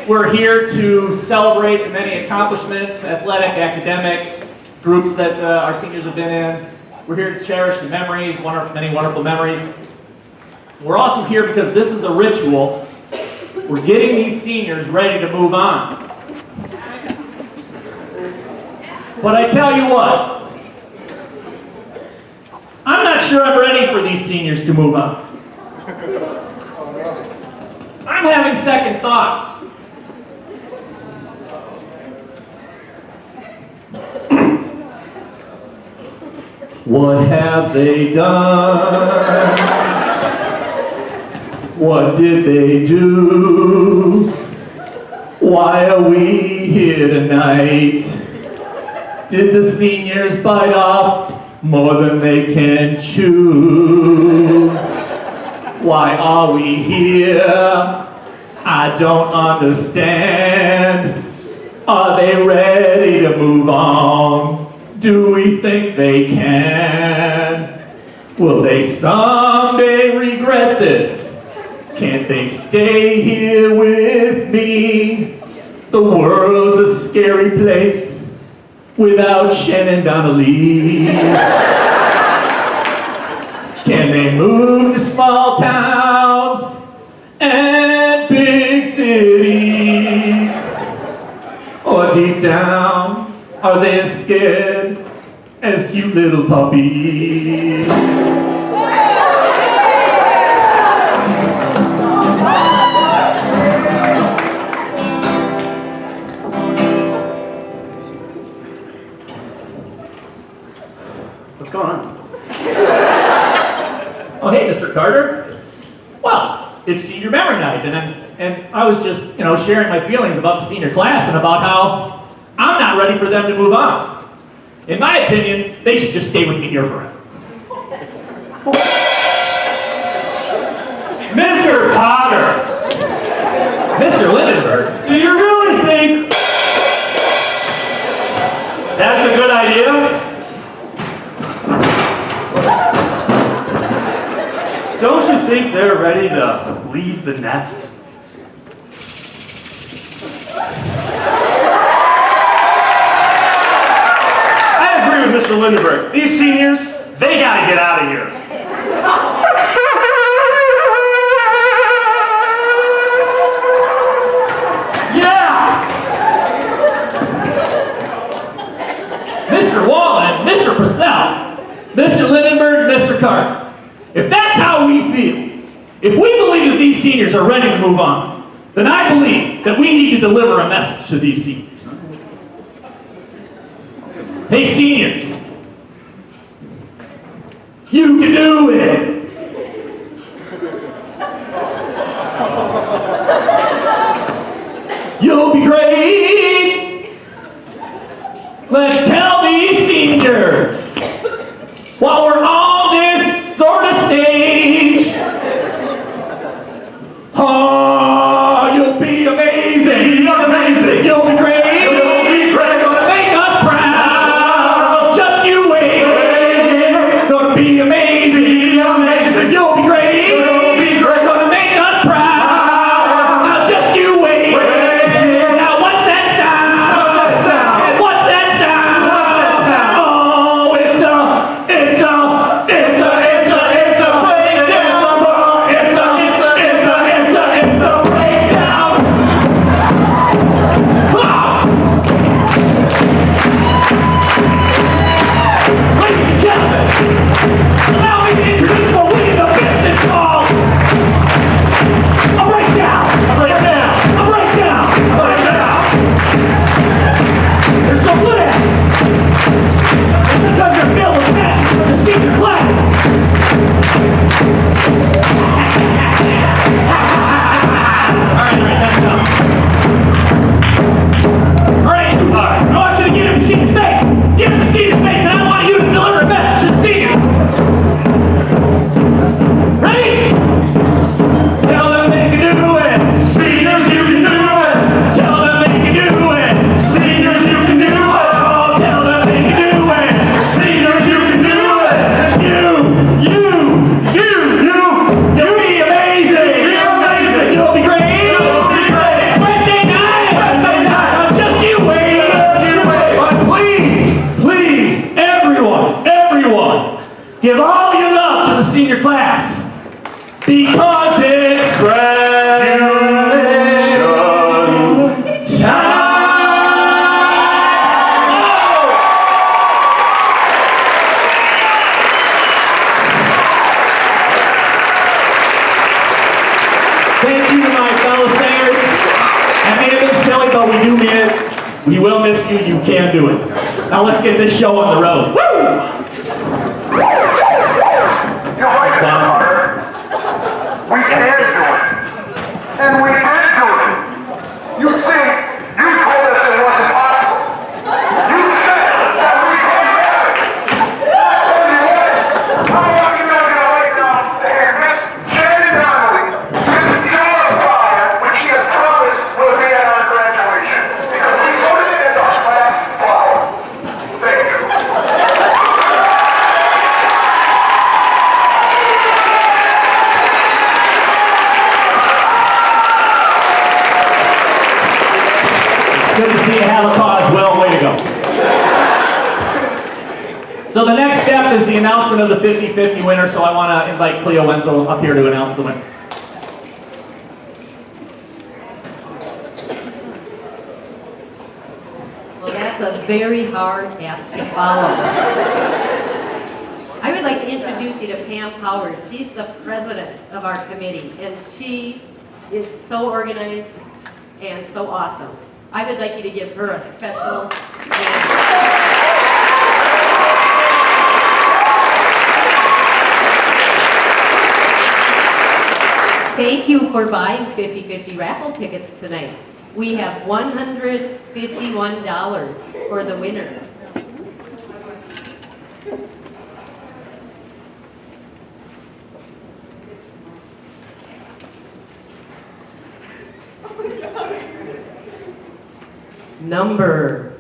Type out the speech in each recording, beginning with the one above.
Tonight, we're here to celebrate the many accomplishments, athletic, academic groups that our seniors have been in. We're here to cherish the memories, many wonderful memories. We're also here because this is a ritual. We're getting these seniors ready to move on. But I tell you what, I'm not sure I'm ready for these seniors to move on. I'm having second thoughts. What have they done? What did they do? Why are we here tonight? Did the seniors bite off more than they can chew? Why are we here? I don't understand. Are they ready to move on? Do we think they can? Will they someday regret this? Can't they stay here with me? The world's a scary place without Shannon Donnelly. Can they move to small towns and big cities? Or deep down, are they as scared as cute little puppies? What's going on? Oh, hey, Mr. Carter. Well, it's senior memory night, and I was just, sharing my feelings about the senior class and about how I'm not ready for them to move on. In my opinion, they should just stay with me here forever. Mr. Potter! Mr. Lindenberg, Do you really think that's a good idea? Don't you think they're ready to leave the nest? I agree with Mr. Lindenberg. These seniors, they gotta get out of here. Yeah! Mr. Wallen, Mr. Purcell, Mr. Lindenberg, Mr. Carter. If that's how we feel, if we believe that these seniors are ready to move on, then I believe that we need to deliver a message to these seniors. Hey seniors, you can do it. You'll be great. Let's tell these seniors while we're on this sort of stage. Oh, you'll be amazing. You're amazing. You'll be great. You'll be great. Gonna make us proud. Just you wait. Gonna be amazing. Be amazing. You'll be great. You'll be great. Gonna make us proud. Now just you wait. Now once that go. Give all your love to the senior class because it's graduation time. Thank you to my fellow singers. That may have been silly, but we do mean it. We will miss you. You can do it. Now let's get this show on the road. Woo! You're right, Sounds Carter. We can do it. And we did do it. You see, you told us it wasn't possible. You said that we couldn't do it. How long you not gonna lay down and Miss Shannon Donnelly gets John Pryor when she has promised will be at our graduation? Because we voted it as our last flower. Thank you. Good to see you have a cause. Well, way to go. So the next step is the announcement of the 50-50 winner, so I want to invite Cleo Wenzel up here to announce the winner. Well, that's a very hard act to follow. I would like to introduce you to Pam Powers. She's the president of our committee, and she is so organized and so awesome. I would like you to give her a special thank you for buying 50-50 raffle tickets tonight. We have $151 for the winner. Number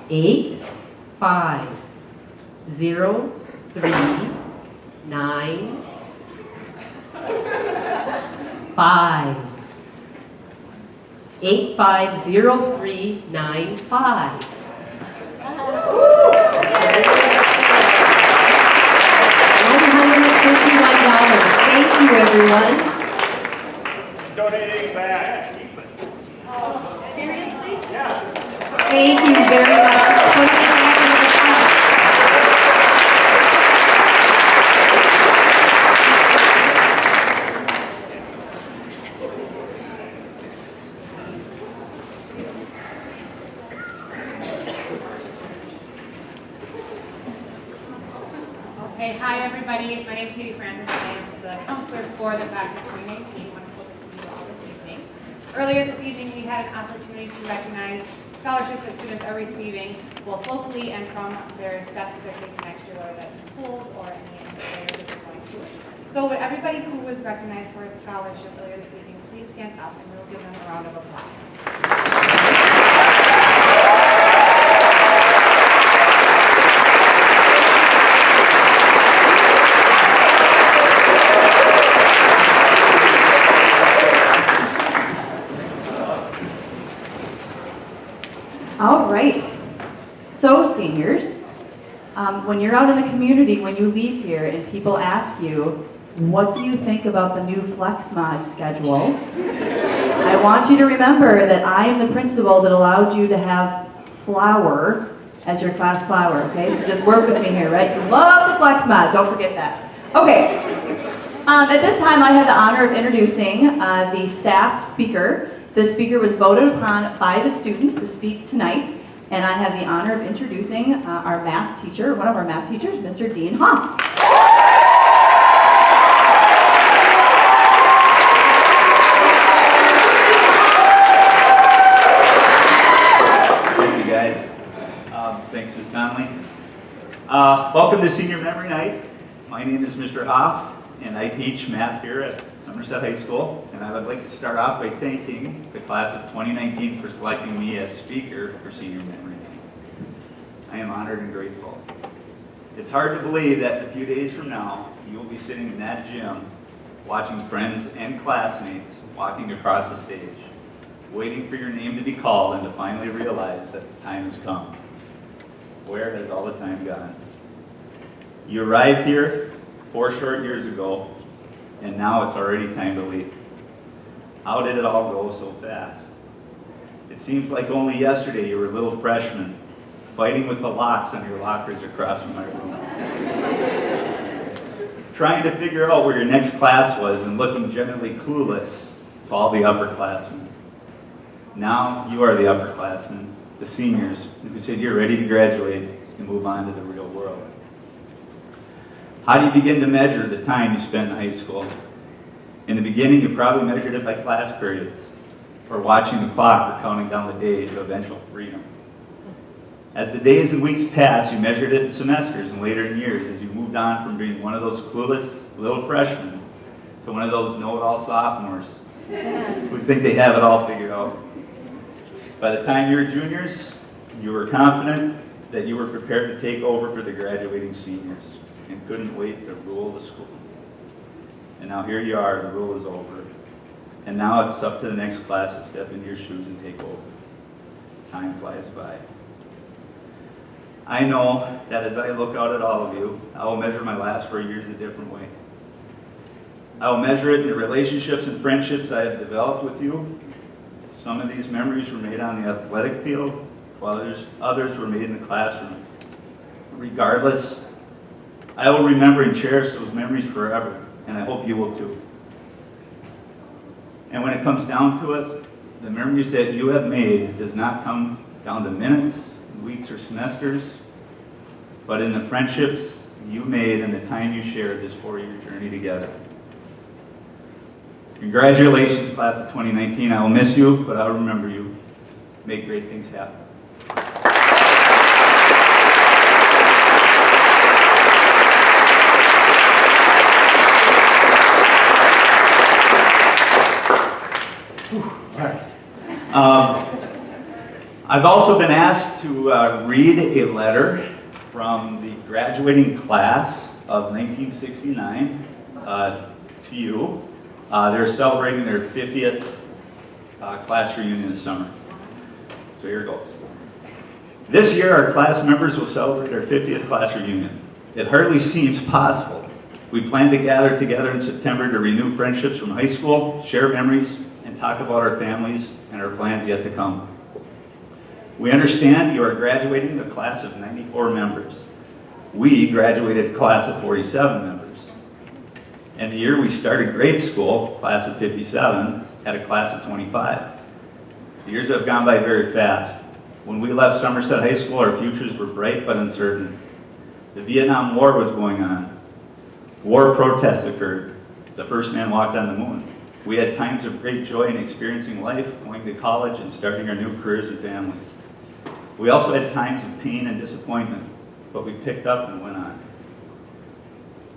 850395. 850395. $151. Thank you, everyone. Donating back. Seriously? Yeah. Thank you very much. Put it back into the pot. Okay, hi everybody. My name is Katie Francis. I am the counselor for the class of 2019. Wonderful to see you all this evening. Earlier this evening, we had an opportunity to recognize scholarships that students are receiving, both locally and from various steps that they're taking next year, whether that's schools or any areas that they're going to. So would everybody who was recognized for a scholarship earlier this evening, please stand up and we'll give them a round of applause. All right. So, seniors, when you're out in the community, when you leave here and people ask you, what do you think about the new FlexMod schedule? I want you to remember that I am the principal that allowed you to have flower as your class flower, okay? So just work with me here, right? You love the FlexMod, don't forget that. Okay. At this time, I have the honor of introducing the staff speaker. The speaker was voted upon by the students to speak tonight, and I have the honor of introducing our math teacher, one of our math teachers, Mr. Dean Hoff. Thank you, guys. Thanks, Ms. Donnelly. Welcome to Senior Memory Night. My name is Mr. Hoff, and I teach math here at Somerset High School, and I would like to start off by thanking the class of 2019 for selecting me as speaker for Senior Memory Night. I am honored and grateful. It's hard to believe that a few days from now, you will be sitting in that gym, watching friends and classmates walking across the stage, waiting for your name to be called and to finally realize that the time has come. Where has all the time gone? You arrived here 4 short years ago, and now it's already time to leave. How did it all go so fast? It seems like only yesterday you were a little freshman, fighting with the locks on your lockers across from my room. Trying to figure out where your next class was and looking generally clueless to all the upperclassmen. Now you are the upperclassmen, the seniors, who said you're ready to graduate and move on to the real world. How do you begin to measure the time you spent in high school? In the beginning, you probably measured it by class periods, or watching the clock or counting down the days to eventual freedom. As the days and weeks passed, you measured it in semesters and later in years as you moved on from being one of those clueless little freshmen to one of those know-it-all sophomores who think they have it all figured out. By the time you were juniors, you were confident that you were prepared to take over for the graduating seniors and couldn't wait to rule the school. And now here you are, the rule is over. And now it's up to the next class to step into your shoes and take over. Time flies by. I know that as I look out at all of you, I will measure my last 4 years a different way. I will measure it in the relationships and friendships I have developed with you. Some of these memories were made on the athletic field, while others were made in the classroom. Regardless, I will remember and cherish those memories forever, and I hope you will too. And when it comes down to it, the memories that you have made does not come down to minutes, weeks, or semesters, but in the friendships you made and the time you shared this 4-year journey together. Congratulations, class of 2019. I will miss you, but I'll remember you. Make great things happen. I've also been asked to read a letter from the graduating class of 1969 to you. They're celebrating their 50th class reunion this summer. So here it goes. This year, our class members will celebrate our 50th class reunion. It hardly seems possible. We plan to gather together in September to renew friendships from high school, share memories, and talk about our families and our plans yet to come. We understand you are graduating the class of 94 members. We graduated the class of 47 members. And the year we started grade school, class of 57, had a class of 25. The years have gone by very fast. When we left Somerset High School, our futures were bright but uncertain. The Vietnam War was going on. War protests occurred. The first man walked on the moon. We had times of great joy in experiencing life, going to college, and starting our new careers and families. We also had times of pain and disappointment, but we picked up and went on.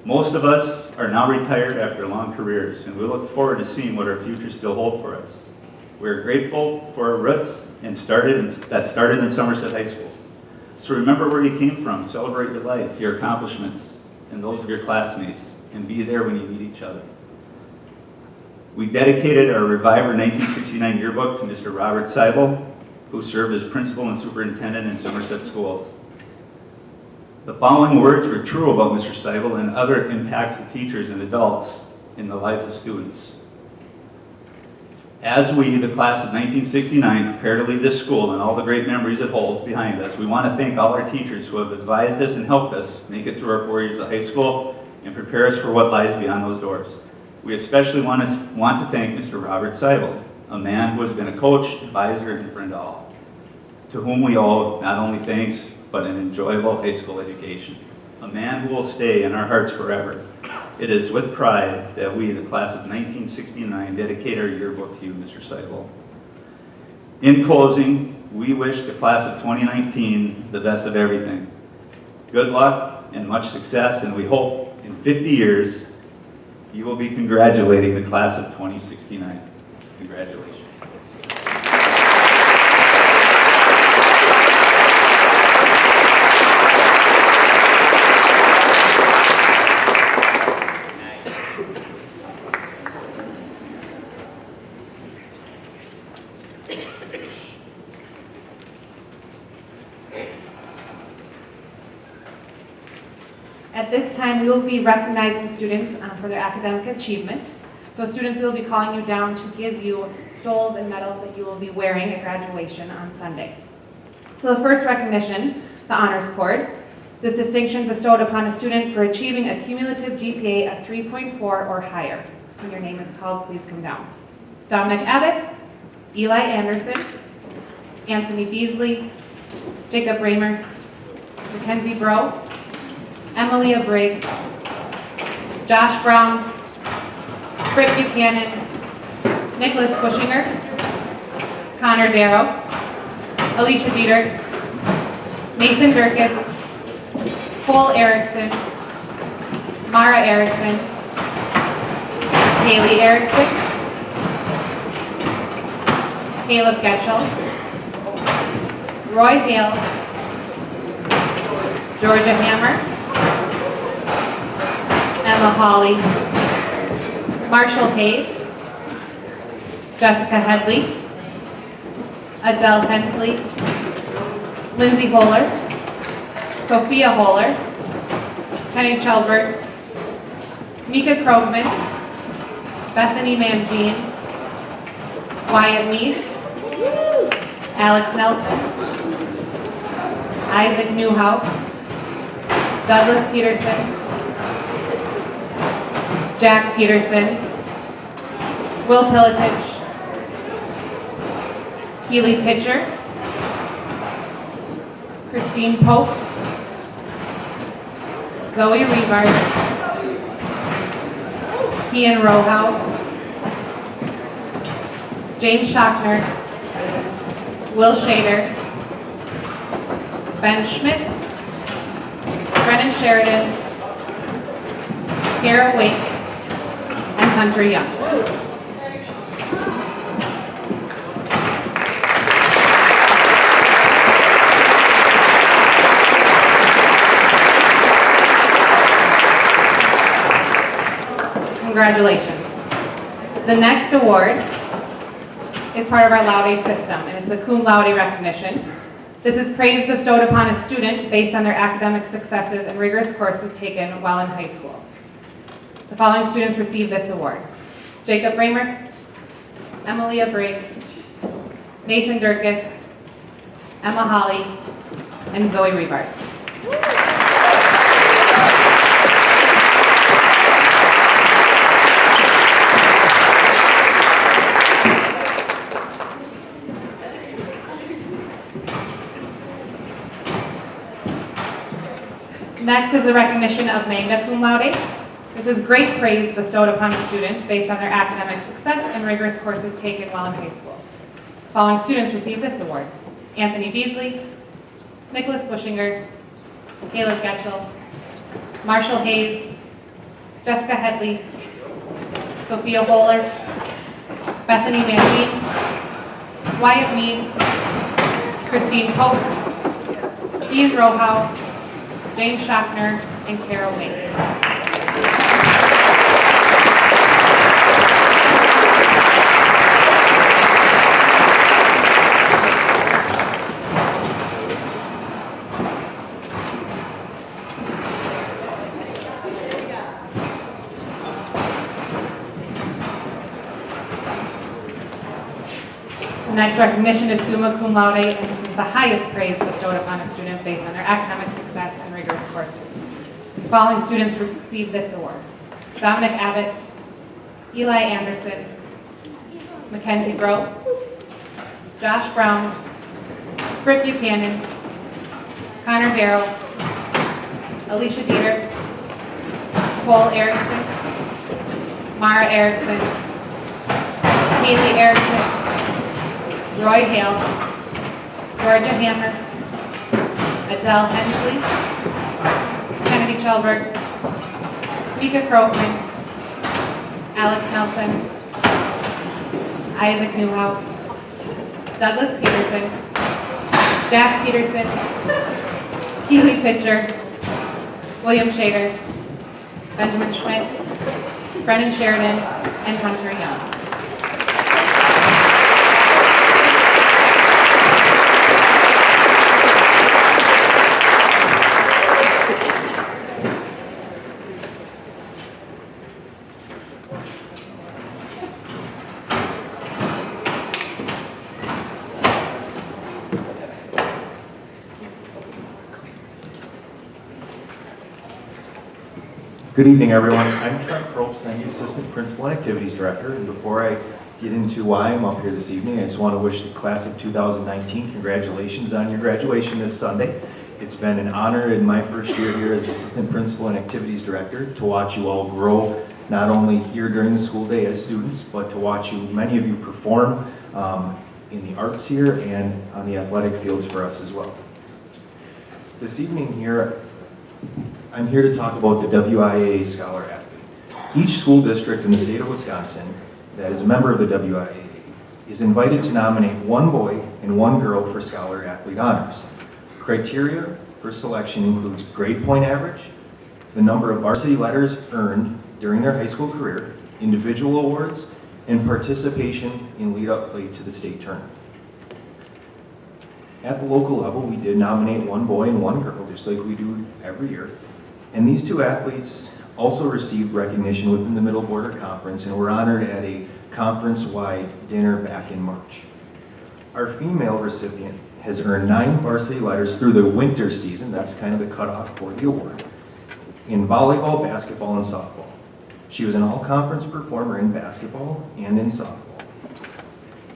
Most of us are now retired after long careers, and we look forward to seeing what our futures still hold for us. We are grateful for our roots that started in Somerset High School. So remember where you came from, celebrate your life, your accomplishments, and those of your classmates, and be there when you need each other. We dedicated our Reviver 1969 yearbook to Mr. Robert Seibel, who served as principal and superintendent in Somerset schools. The following words were true about Mr. Seibel and other impactful teachers and adults in the lives of students. As we, the class of 1969, prepare to leave this school and all the great memories it holds behind us, we want to thank all our teachers who have advised us and helped us make it through our 4 years of high school and prepare us for what lies beyond those doors. We especially want to thank Mr. Robert Seibel, a man who has been a coach, advisor, and friend to all, to whom we owe not only thanks, but an enjoyable high school education. A man who will stay in our hearts forever. It is with pride that we, the class of 1969, dedicate our yearbook to you, Mr. Seibel. In closing, we wish the class of 2019 the best of everything. Good luck and much success, and we hope in 50 years you will be congratulating the class of 2069. Congratulations. At this time, we will be recognizing students for their academic achievement. So students, we will be calling you down to give you stoles and medals that you will be wearing at graduation on Sunday. So the first recognition, the Honors Cord. This distinction bestowed upon a student for achieving a cumulative GPA of 3.4 or higher. When your name is called, please come down. Dominic Abbott, Eli Anderson, Anthony Beasley, Jacob Raymer, Mackenzie Bro, Emilia Briggs, Josh Brown, Britt Buchanan, Nicholas Bushinger, Connor Darrow, Alicia Dieter, Nathan Durkis, Cole Erickson, Mara Erickson, Haley Erickson, Caleb Getchell, Roy Hale, Georgia Hammer, Emma Hawley, Marshall Hayes, Jessica Headley, Adele Hensley, Lindsay Holler, Sophia Holler, Penny Chelbert, Mika Krogman, Bethany Mangine, Wyatt Mead, Alex Nelson, Isaac Newhouse, Douglas Peterson, Jack Peterson, Will Pilitich, Keely Pitcher, Christine Pope, Zoe Rebart, Kian Rohow, James Schockner, Will Shader, Ben Schmidt, Brennan Sheridan, Garrett Wake, and Hunter Young. Congratulations. The next award is part of our Laude system, and it's the Cum Laude recognition. This is praise bestowed upon a student based on their academic successes and rigorous courses taken while in high school. The following students receive this award: Jacob Raymer, Emilia Briggs, Nathan Durkis, Emma Hawley, and Zoe Rebart. Next is the recognition of Magna Cum Laude. This is great praise bestowed upon a student based on their academic success and rigorous courses taken while in high school. The following students receive this award: Anthony Beasley, Nicholas Bushinger, Caleb Getchell, Marshall Hayes, Jessica Headley, Sophia Holler, Bethany Mangine, Wyatt Mead, Christine Pope, Ian Rohow, James Schockner, and Carol Wade. The next recognition is Summa Cum Laude, and this is the highest praise bestowed upon a student based on their academic success and rigorous courses. The following students receive this award: Dominic Abbott, Eli Anderson, Mackenzie Bro, Josh Brown, Britt Buchanan, Connor Darrow, Alicia Dieter, Cole Erickson, Mara Erickson, Haley Erickson, Roy Hale, Georgia Hammer, Adele Hensley, Kennedy Chelberg, Mika Krogman, Alex Nelson, Isaac Newhouse, Douglas Peterson, Jack Peterson, Keely Pitcher, William Shader, Benjamin Schmidt, Brennan Sheridan, and Hunter Young. Good evening, everyone. I'm Trent Probst, and I'm the Assistant Principal and Activities Director. And before I get into why I'm up here this evening, I just want to wish the class of 2019 congratulations on your graduation this Sunday. It's been an honor in my first year here as the Assistant Principal and Activities Director to watch you all grow, not only here during the school day as students, but to watch you, many of you perform in the arts here and on the athletic fields for us as well. This evening here, I'm here to talk about the WIAA Scholar Athlete. Each school district in the state of Wisconsin that is a member of the WIAA is invited to nominate one boy and one girl for Scholar Athlete honors. Criteria for selection includes grade point average, the number of varsity letters earned during their high school career, individual awards, and participation in lead-up play to the state tournament. At the local level, we did nominate one boy and one girl, just like we do every year. And these two athletes also received recognition within the Middle Border Conference and were honored at a conference-wide dinner back in March. Our female recipient has earned 9 varsity letters through the winter season, that's kind of the cutoff for the award, in volleyball, basketball, and softball. She was an all-conference performer in basketball and in softball.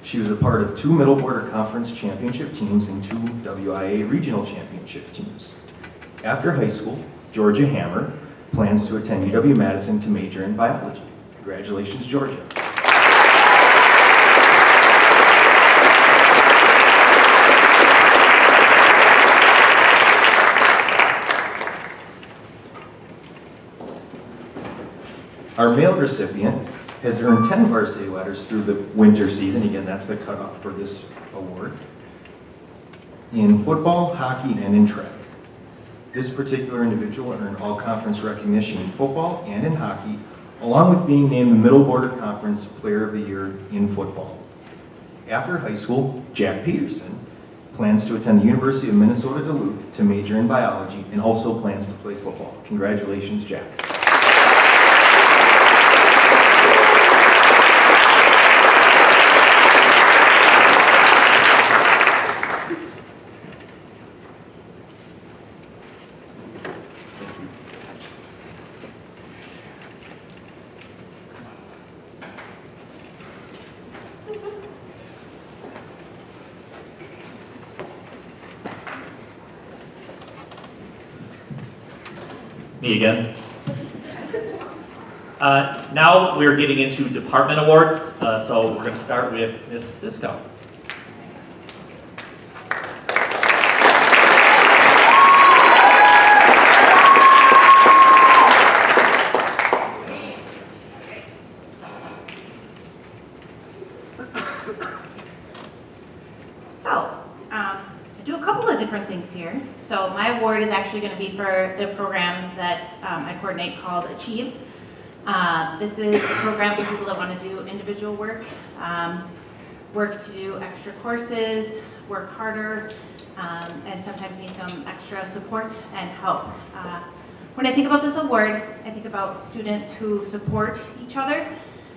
She was a part of 2 Middle Border Conference championship teams and 2 WIAA regional championship teams. After high school, Georgia Hammer plans to attend UW-Madison to major in biology. Congratulations, Georgia. Our male recipient has earned 10 varsity letters through the winter season. Again, that's the cutoff for this award. In football, hockey, and in track. This particular individual earned all-conference recognition in football and in hockey, along with being named the Middle Border Conference Player of the Year in football. After high school, Jack Peterson plans to attend the University of Minnesota Duluth to major in biology and also plans to play football. Congratulations, Jack. Me again. Now we're getting into department awards, so we're going to start with Ms. Cisco. I do a couple of different things here. So my award is actually going to be for the program that I coordinate called Achieve. This is a program for people that want to do individual work, work to do extra courses, work harder, and sometimes need some extra support and help. When I think about this award, I think about students who support each other,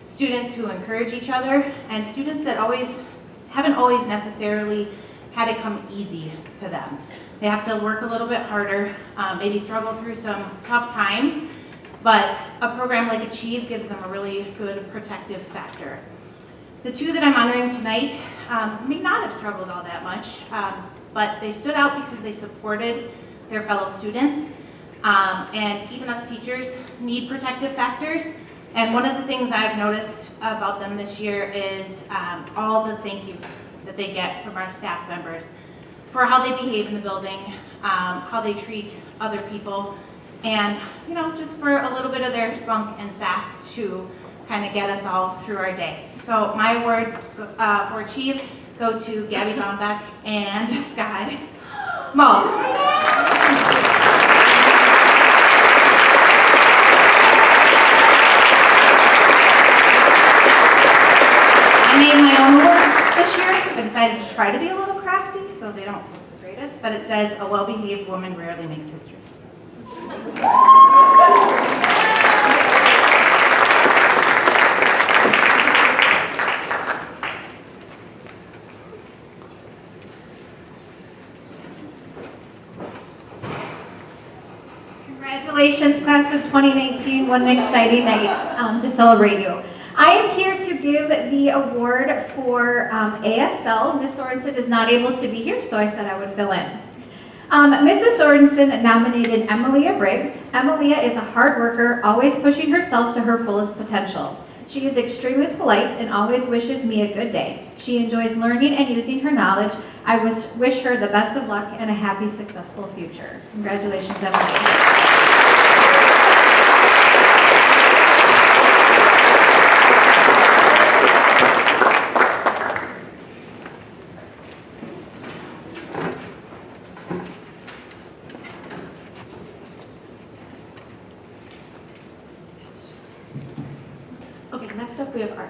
students who encourage each other, and students that haven't always necessarily had it come easy to them. They have to work a little bit harder, maybe struggle through some tough times, but a program like Achieve gives them a really good protective factor. The 2 that I'm honoring tonight may not have struggled all that much, but they stood out because they supported their fellow students, and even us teachers need protective factors. And one of the things I've noticed about them this year is all the thank yous that they get from our staff members for how they behave in the building, how they treat other people, and just for a little bit of their spunk and sass to kind of get us all through our day. So my awards for Achieve go to Gabby Baumbach and Sky Mull. I made my own awards this year. I decided to try to be a little crafty so they don't look the greatest, but it says, a well-behaved woman rarely makes history. Congratulations, class Class of 2019, what an exciting night to celebrate you. I am here to give the award for ASL. Ms. Sorensen is not able to be here, so I said I would fill in. Mrs. Sorensen nominated Emilia Briggs. Emilia is a hard worker, always pushing herself to her fullest potential. She is extremely polite and always wishes me a good day. She enjoys learning and using her knowledge. I wish her the best of luck and a happy, successful future. Congratulations, Emilia. Okay, next up we have art.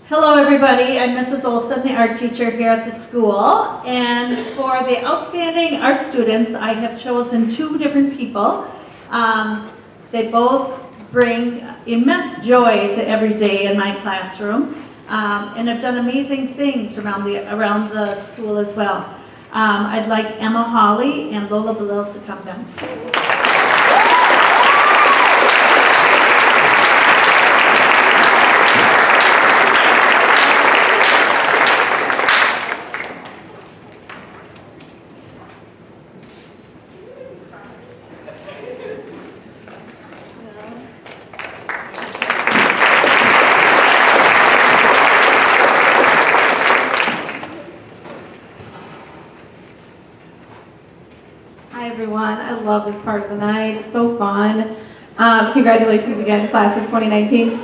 Hello everybody, I'm Mrs. Olson, the art teacher here at the school. And for the outstanding art students, I have chosen two different people. They both bring immense joy to every day in my classroom and have done amazing things around the school as well. I'd like Emma Hawley and Lola Belil to come down. Hi everyone, I love this part of the night. It's so fun. Congratulations again, class of 2019.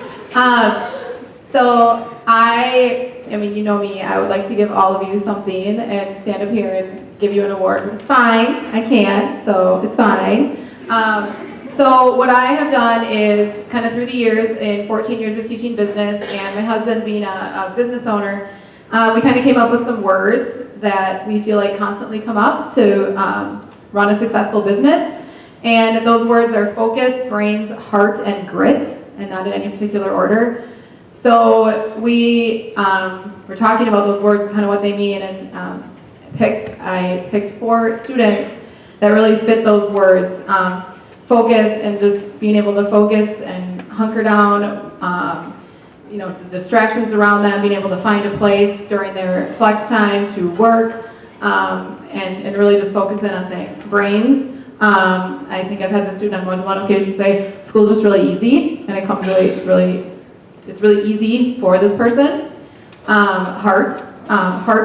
So I mean, you know me, I would like to give all of you something and stand up here and give you an award. It's fine, I can't, so it's fine. So what I have done is kind of through the years, in 14 years of teaching business and my husband being a business owner, we kind of came up with some words that we feel like constantly come up to run a successful business. And those words are focus, brains, heart, and grit, and not in any particular order. So we were talking about those words and kind of what they mean, and I picked 4 students that really fit those words. Focus and just being able to focus and hunker down, you know, the distractions around them, being able to find a place during their flex time to work, and really just focus in on things. Brains, I think I've had the student on one occasion say, school's just really easy, and it comes it's really easy for this person. Heart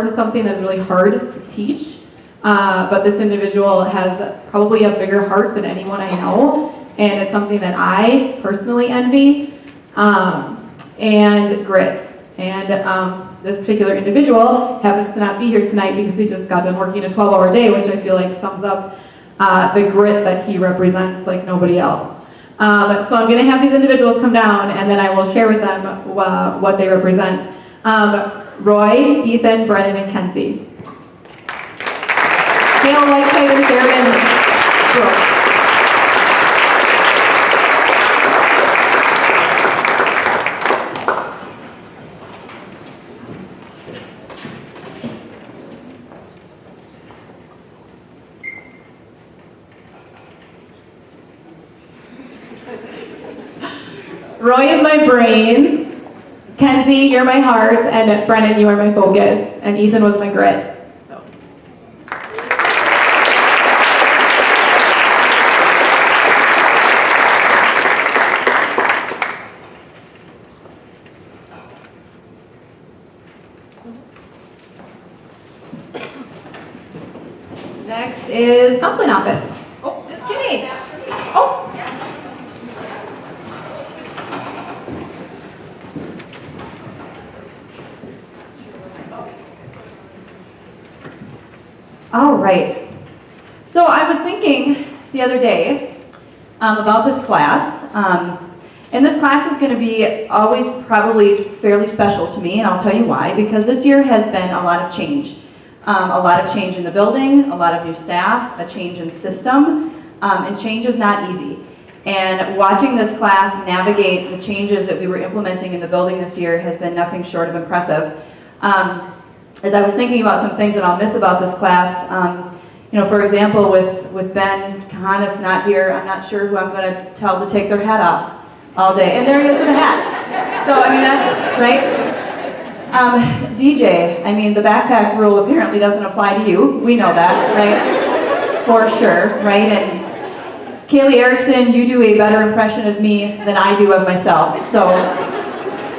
is something that's really hard to teach, but this individual has probably a bigger heart than anyone I know, and it's something that I personally envy. And grit. And this particular individual happens to not be here tonight because he just got done working a 12-hour day, which I feel like sums up the grit that he represents like nobody else. So I'm going to have these individuals come down, and then I will share with them what they represent. Roy, Ethan, Brennan, and Kenzie. Dale Whiteside and Sheridan Brooks. Roy is my brains, Kenzie, you're my heart, and Brennan, you are my focus, and Ethan was my grit. So. Next is counseling office. Oh, just kidding. Oh. All right. So I was thinking the other day about this class, and this class is going to be always probably fairly special to me, and I'll tell you why. Because this year has been a lot of change. A lot of change in the building, a lot of new staff, a change in system, and change is not easy. And watching this class navigate the changes that we were implementing in the building this year has been nothing short of impressive. as I was thinking about some things that I'll miss about this class, you know, for example, with Ben Kahanis not here, I'm not sure who I'm going to tell to take their hat off all day. And there he is with a hat. So, I mean, that's, right? DJ, I mean, the backpack rule apparently doesn't apply to you. We know that, right? For sure, right? And Kaylee Erickson, you do a better impression of me than I do of myself. So,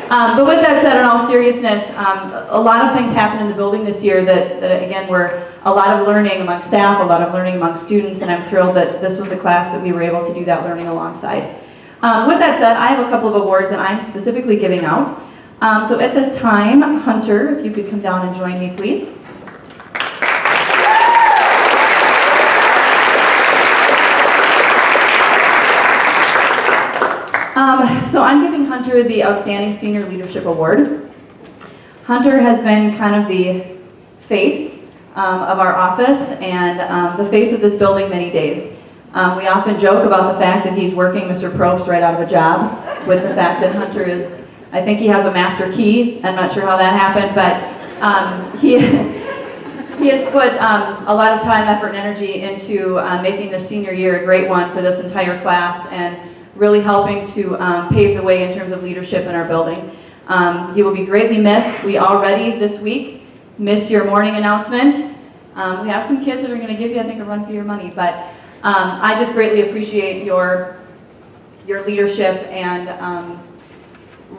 but with that said, in all seriousness, a lot of things happened in the building this year that again, were a lot of learning among staff, a lot of learning among students, and I'm thrilled that this was the class that we were able to do that learning alongside. With that said, I have a couple of awards that I'm specifically giving out. So at this time, Hunter, if you could come down and join me, please. So I'm giving Hunter the Outstanding Senior Leadership Award. Hunter has been kind of the face of our office and the face of this building many days. We often joke about the fact that he's working Mr. Probst right out of a job, with the fact that Hunter is, I think he has a master key. I'm not sure how that happened, but he has put a lot of time, effort, and energy into making the senior year a great one for this entire class, and really helping to pave the way in terms of leadership in our building. He will be greatly missed. We already this week missed your morning announcement. We have some kids that are going to give you, I think, a run for your money, but I just greatly appreciate your leadership and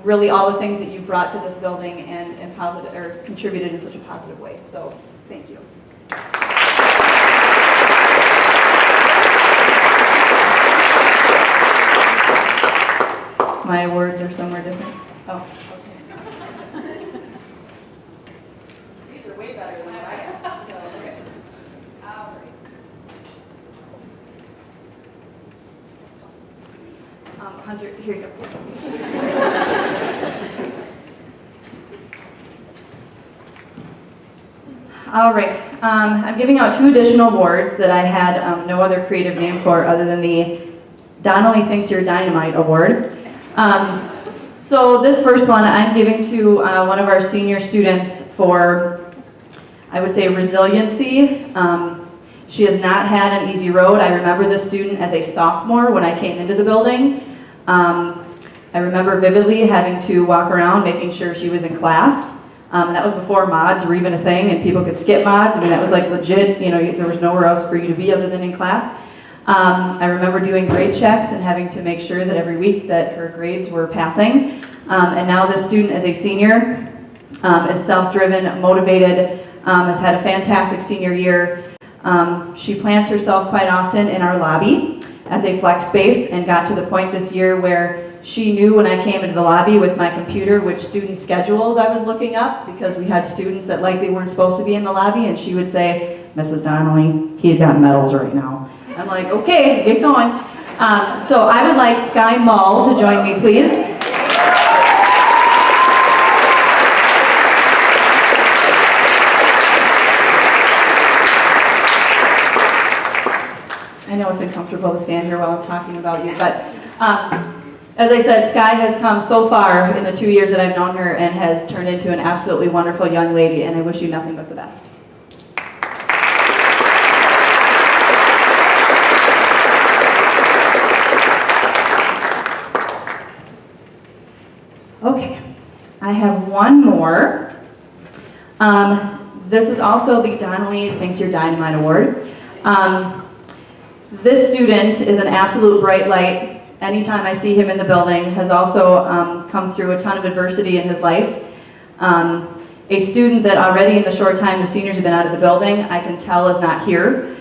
really all the things that you brought to this building and positive, or contributed in such a positive way. So thank you. My words are somewhere different. Oh, okay. These are way better than I am. So, okay. All right. Hunter, here you go. All right. I'm giving out 2 additional awards that I had no other creative name for other than the Donnelly Thinks You're Dynamite Award. So this first one I'm giving to one of our senior students for, I would say, resiliency. She has not had an easy road. I remember this student as a sophomore when I came into the building. I remember vividly having to walk around making sure she was in class. That was before mods were even a thing and people could skip mods. I mean, that was like legit, you know, there was nowhere else for you to be other than in class. I remember doing grade checks and having to make sure that every week that her grades were passing. And now this student as a senior is self-driven, motivated, has had a fantastic senior year. She plants herself quite often in our lobby as a flex space and got to the point this year where she knew when I came into the lobby with my computer which student schedules I was looking up, because we had students that likely weren't supposed to be in the lobby, and she would say, "Mrs. Donnelly, he's got medals right now." I'm like, okay, get going. So I would like Sky Mull to join me, please. I know it's uncomfortable to stand here while I'm talking about you, but as I said, Sky has come so far in the 2 years that I've known her and has turned into an absolutely wonderful young lady, and I wish you nothing but the best. Okay, I have one more. This is also the Donnelly Thinks You're Dynamite Award. This student is an absolute bright light. Anytime I see him in the building, has also come through a ton of adversity in his life. A student that already in the short time the seniors have been out of the building, I can tell is not here,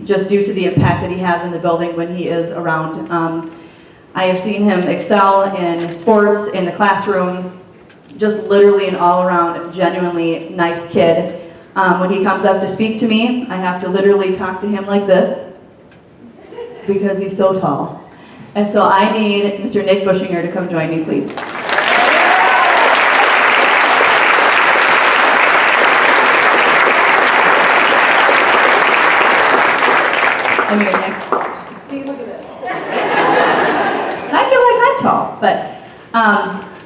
just due to the impact that he has in the building when he is around. I have seen him excel in sports, in the classroom, just literally an all-around, genuinely nice kid. When he comes up to speak to me, I have to literally talk to him like this because he's so tall. And so I need Mr. Nick Bushinger to come join me, please. I'm here, Nick. See, look at this. I feel like I'm tall, but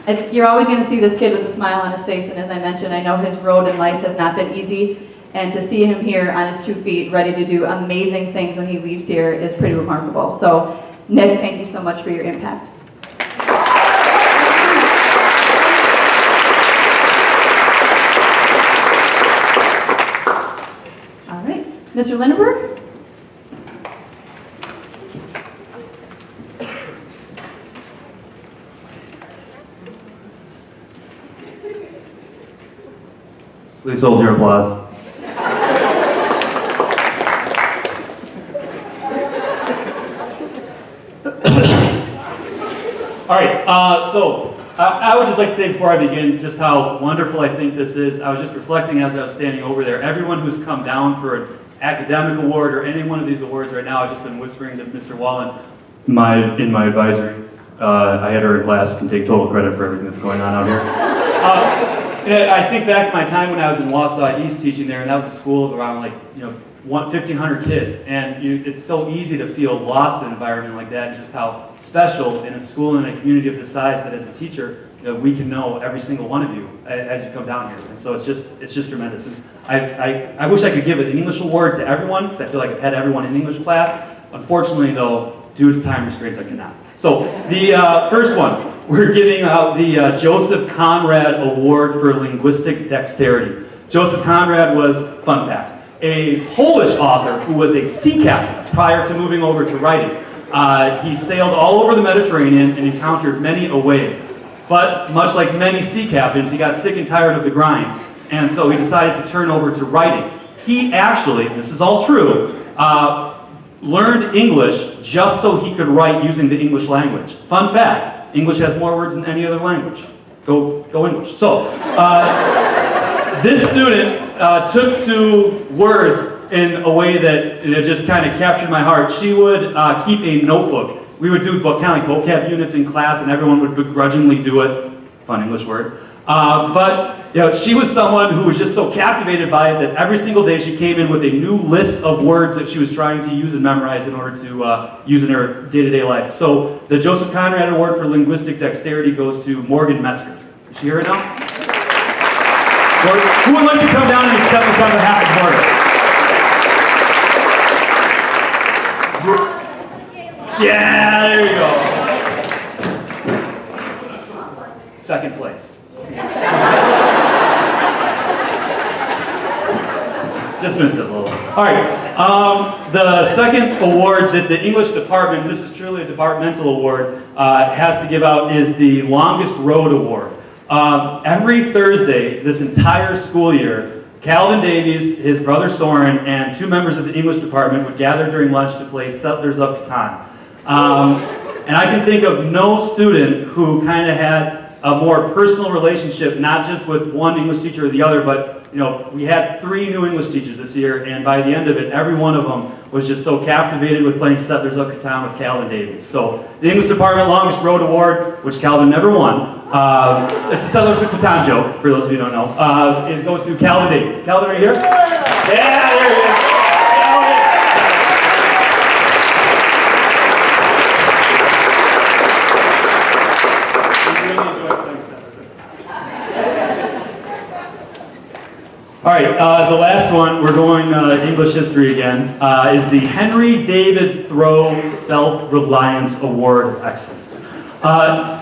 You're always going to see this kid with a smile on his face, and as I mentioned, I know his road in life has not been easy, and to see him here on his 2 feet, ready to do amazing things when he leaves here is pretty remarkable. So, Nick, thank you so much for your impact. All right, Mr. Lindenberg? Please hold your applause. All right, so I would just like to say before I begin just how wonderful I think this is. I was just reflecting as I was standing over there. Everyone who's come down for an academic award or any one of these awards right now, I've just been whispering to Mr. Wallen in my advisory. I had her in class, can take total credit for everything that's going on out here. I think back to my time when I was in Wausau East teaching there, and that was a school of around 1,500 kids, and it's so easy to feel lost in an environment like that, and just how special in a school and a community of this size that as a teacher, we can know every single one of you as you come down here, and so it's just tremendous. And I wish I could give an English award to everyone, because I feel like I've had everyone in English class. Unfortunately, though, due to time restraints, I cannot. So the first one. We're giving out the Joseph Conrad Award for Linguistic Dexterity. Joseph Conrad was, fun fact, a Polish author who was a sea captain prior to moving over to writing. He sailed all over the Mediterranean and encountered many a wave. But much like many sea captains, he got sick and tired of the grind, and so he decided to turn over to writing. He actually, this is all true, learned English just so he could write using the English language. Fun fact. English has more words than any other language. Go English. So, this student took to words in a way that it just kind of captured my heart. She would keep a notebook. We would do kind of like vocab units in class, and everyone would begrudgingly do it. Fun English word. But she was someone who was just so captivated by it that every single day she came in with a new list of words that she was trying to use and memorize in order to use in her day-to-day life. So the Joseph Conrad Award for Linguistic Dexterity goes to Morgan Mesker. Is she here right now? Or who would like to come down and accept this on behalf of Morgan? Yeah, there you go. Second place. Just missed it a little. All right, the second award that the English department, this is truly a departmental award, has to give out is the Longest Road Award. Every Thursday, this entire school year, Calvin Davies, his brother Soren, and 2 members of the English department would gather during lunch to play Settlers of Catan. And I can think of no student who kind of had a more personal relationship, not just with one English teacher or the other, but we had 3 new English teachers this year, and by the end of it, every one of them was just so captivated with playing Settlers of Catan with Calvin Davies. So the English Department Longest Road Award, which Calvin never won, it's a Settlers of Catan joke, for those of you who don't know, it goes to Calvin Davies. Calvin, are you here? Yeah, there he is. All right, the last one, we're going English history again, is the Henry David Thoreau Self-Reliance Award of Excellence.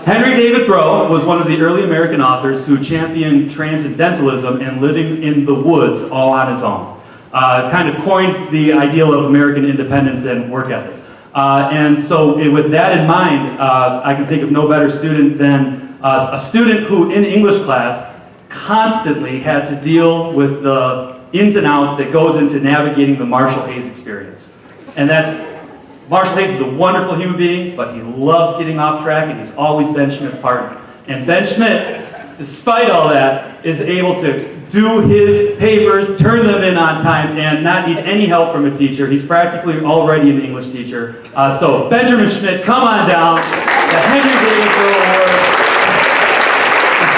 Henry David Thoreau was one of the early American authors who championed transcendentalism and living in the woods all on his own. Kind of coined the ideal of American independence and work ethic. And so with that in mind, I can think of no better student than a student who in English class constantly had to deal with the ins and outs that goes into navigating the Marshall Hayes experience. And Marshall Hayes is a wonderful human being, but he loves getting off track, and he's always Ben Schmidt's partner. And Ben Schmidt, despite all that, is able to do his papers, turn them in on time, and not need any help from a teacher. He's practically already an English teacher. So Benjamin Schmidt, come on down. The Henry David Thoreau Award.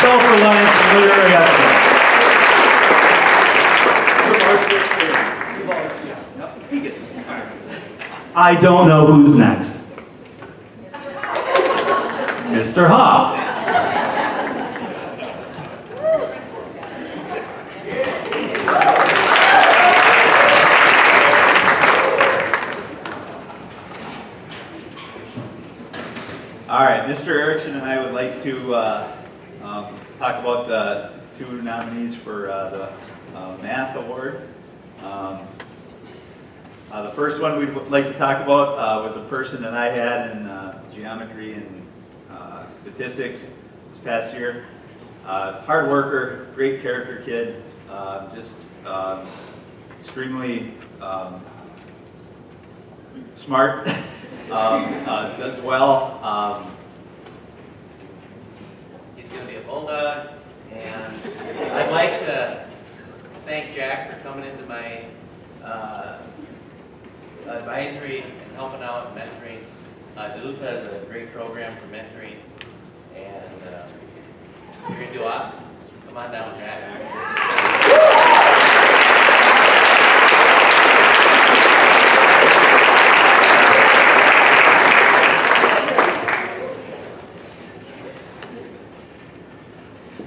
Self-reliance and literary excellence. I don't know who's next. Mr. Hoff. right, Mr. Erickson and I would like to talk about the two nominees for the math award. The first one we'd like to talk about was a person that I had in geometry and statistics this past year. Hard worker, great character kid, just extremely smart, does well. He's going to be a bulldog, and I'd like to thank Jack for coming into my advisory and helping out and mentoring. Duluth has a great program for mentoring, and you're going to do awesome. Come on down, Jack.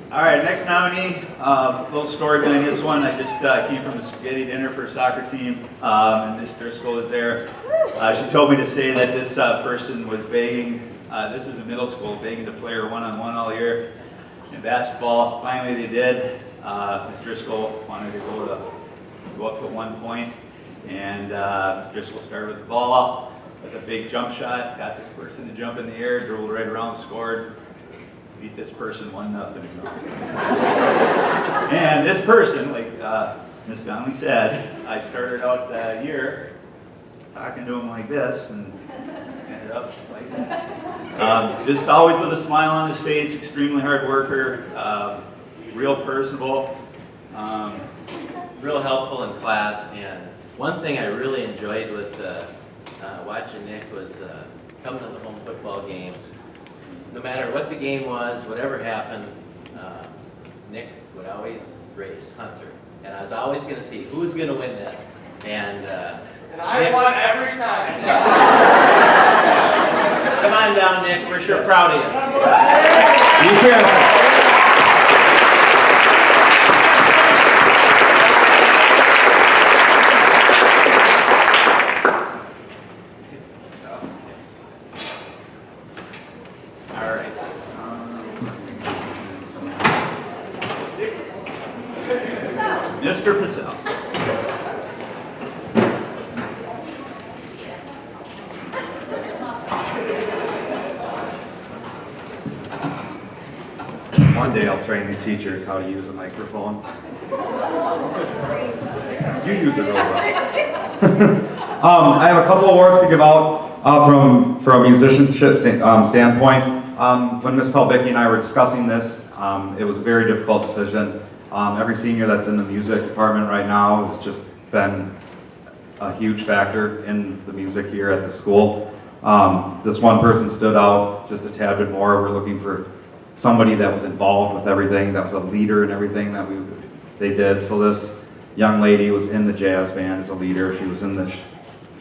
All right, next nominee, little story behind this one. I just came from a spaghetti dinner for a soccer team, and Miss Driscoll is there. She told me to say that this person was begging, this is a middle school, begging to play her one-on-one all year in basketball. Finally they did. Miss Driscoll wanted to go up to 1 point, and Miss Driscoll started with the ball, with a big jump shot, got this person to jump in the air, dribbled right around, scored. Beat this person 1-0. And this person, like Ms. Donnelly said, I started out that year talking to him like this and ended up like that. Just always with a smile on his face, extremely hard worker, real personable. Real helpful in class, and one thing I really enjoyed with watching Nick was coming to the home football games. No matter what the game was, whatever happened, Nick would always race Hunter. And I was always going to see who's going to win this. And I Nick, won every time. come on down, Nick. We're sure proud of you. Be careful. Mr. Pacell. One day I'll train these teachers how to use a microphone. You use it real well. I have a couple awards to give out from a musicianship standpoint. When Ms. Pelbicki and I were discussing this, it was a very difficult decision. Every senior that's in the music department right now has just been a huge factor in the music here at the school. This one person stood out just a tad bit more. We're looking for somebody that was involved with everything, that was a leader in everything that they did. So this young lady was in the jazz band as a leader. She was in the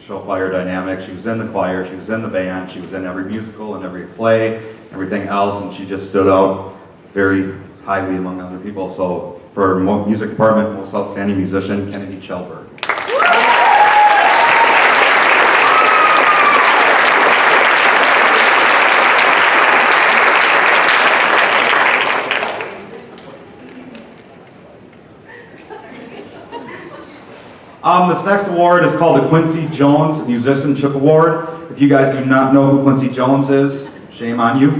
show choir dynamic. She was in the choir. She was in the band. She was in every musical and every play, everything else, and she just stood out very highly among other people. So for music department, most outstanding musician, Kennedy Chelberg. This next award is called the Quincy Jones Musicianship Award. If you guys do not know who Quincy Jones is, shame on you.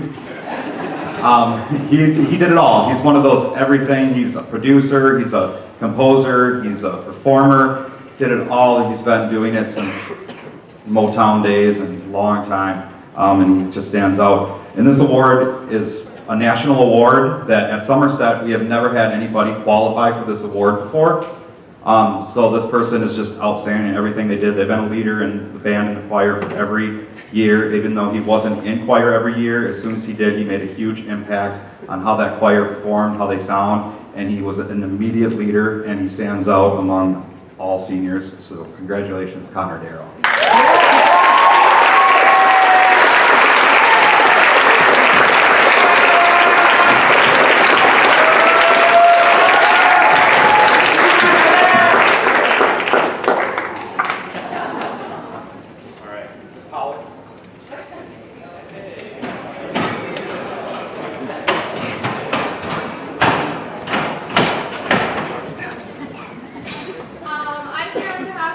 He did it all. He's one of those everything. He's a producer, he's a composer, he's a performer, did it all. He's been doing it since Motown days and a long time, and he just stands out. And this award is a national award that at Somerset we have never had anybody qualify for this award before. So this person is just outstanding in everything they did. They've been a leader in the band and the choir for every year, even though he wasn't in choir every year. As soon as he did, he made a huge impact on how that choir performed, how they sound, and he was an immediate leader, and he stands out among all seniors. So congratulations, Connor Darrow.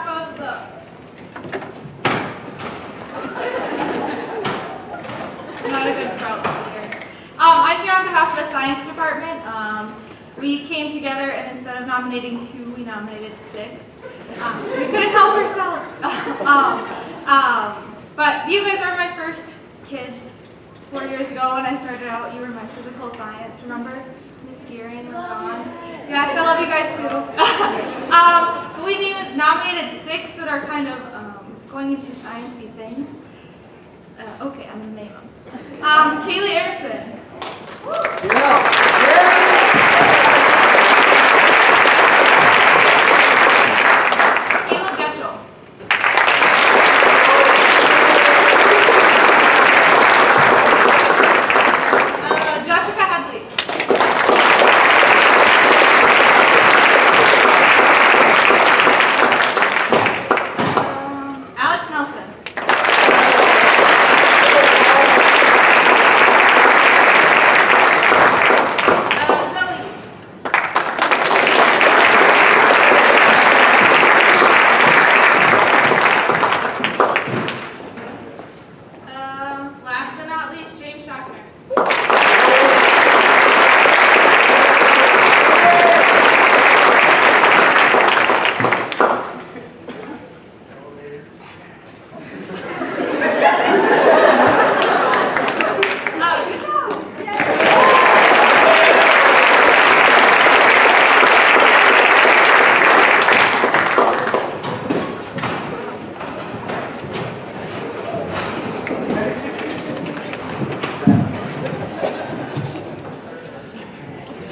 behalf of the... Not a good crowd here. I'm here on behalf of the science department. We came together and instead of nominating 2, we nominated 6. We couldn't help ourselves. But you guys are my first kids. 4 years ago when I started out, you were my physical science. Remember? Miss Gearing was gone. Yeah, I still love you guys too. We nominated 6 that are kind of going into sciencey things. Okay, I'm gonna name them. Kaylee Erickson. Caleb Getchell. Jessica Headley. Alex Nelson. Last but not least, James Schockner. Good job.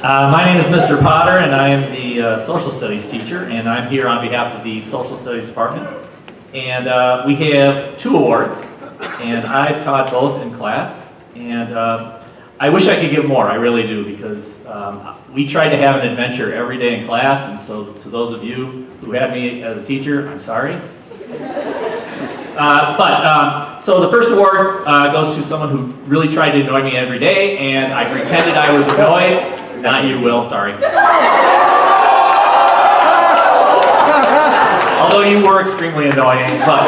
My name is Mr. Potter, and I am the social studies teacher, and I'm here on behalf of the social studies department. And we have 2 awards, and I've taught both in class, and I wish I could give more, I really do, because we try to have an adventure every day in class, and so to those of you who had me as a teacher, I'm sorry. So the first award goes to someone who really tried to annoy me every day, and I pretended I was annoyed. Not you, Will, sorry. Although you were extremely annoying, but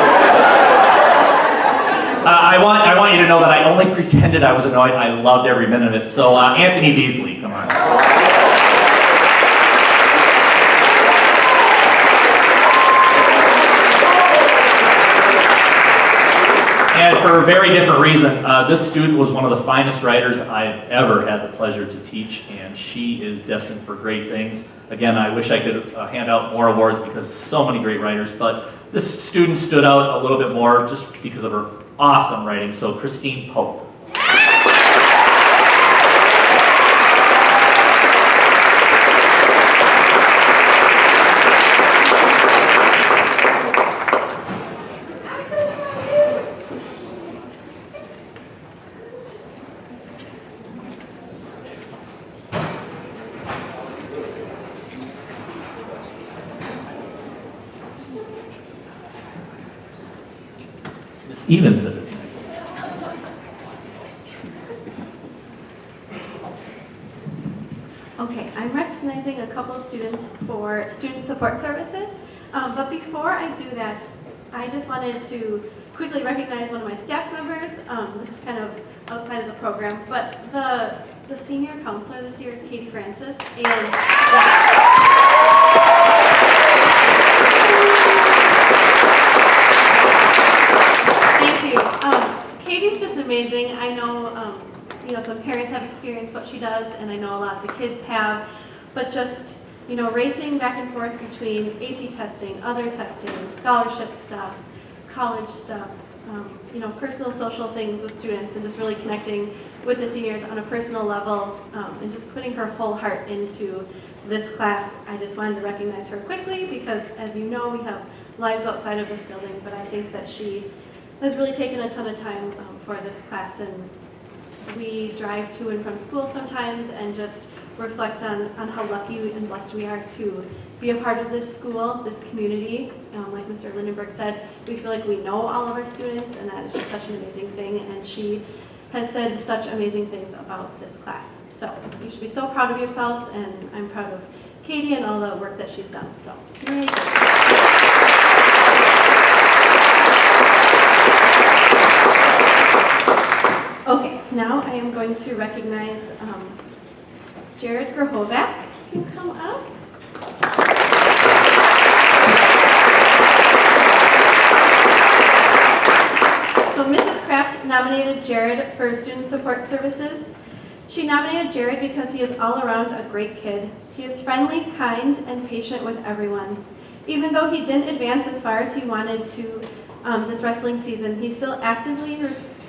I want you to know that I only pretended I was annoyed. I loved every minute of it. So Anthony Beasley, come on. And for a very different reason, this student was one of the finest writers I've ever had the pleasure to teach, and she is destined for great things. Again, I wish I could hand out more awards because so many great writers, but this student stood out a little bit more just because of her awesome writing. So Christine Pope. Stevenson is next. Okay, I'm recognizing a couple of students for student support services, but before I do that, I just wanted to quickly recognize one of my staff members. This is kind of outside of the program, but the senior counselor this year is Katie Francis, and thank you. Katie's just amazing. I know, some parents have experienced what she does, and I know a lot of the kids have, but just, racing back and forth between AP testing, other testing, scholarship stuff, college stuff, personal social things with students, and just really connecting with the seniors on a personal level, and just putting her whole heart into this class. I just wanted to recognize her quickly because, as you know, we have lives outside of this building, but I think that she has really taken a ton of time for this class, and we drive to and from school sometimes and just reflect on how lucky and blessed we are to be a part of this school, this community. Like Mr. Lindenberg said, we feel like we know all of our students, and that is just such an amazing thing, and she has said such amazing things about this class. So you should be so proud of yourselves, and I'm proud of Katie and all the work that she's done. So, congratulations. I am going to recognize Jared Grahovac. You can come up. So Mrs. Kraft nominated Jared for Student Support Services. She nominated Jared because he is all around a great kid. He is friendly, kind, and patient with everyone. Even though he didn't advance as far as he wanted to this wrestling season, he still actively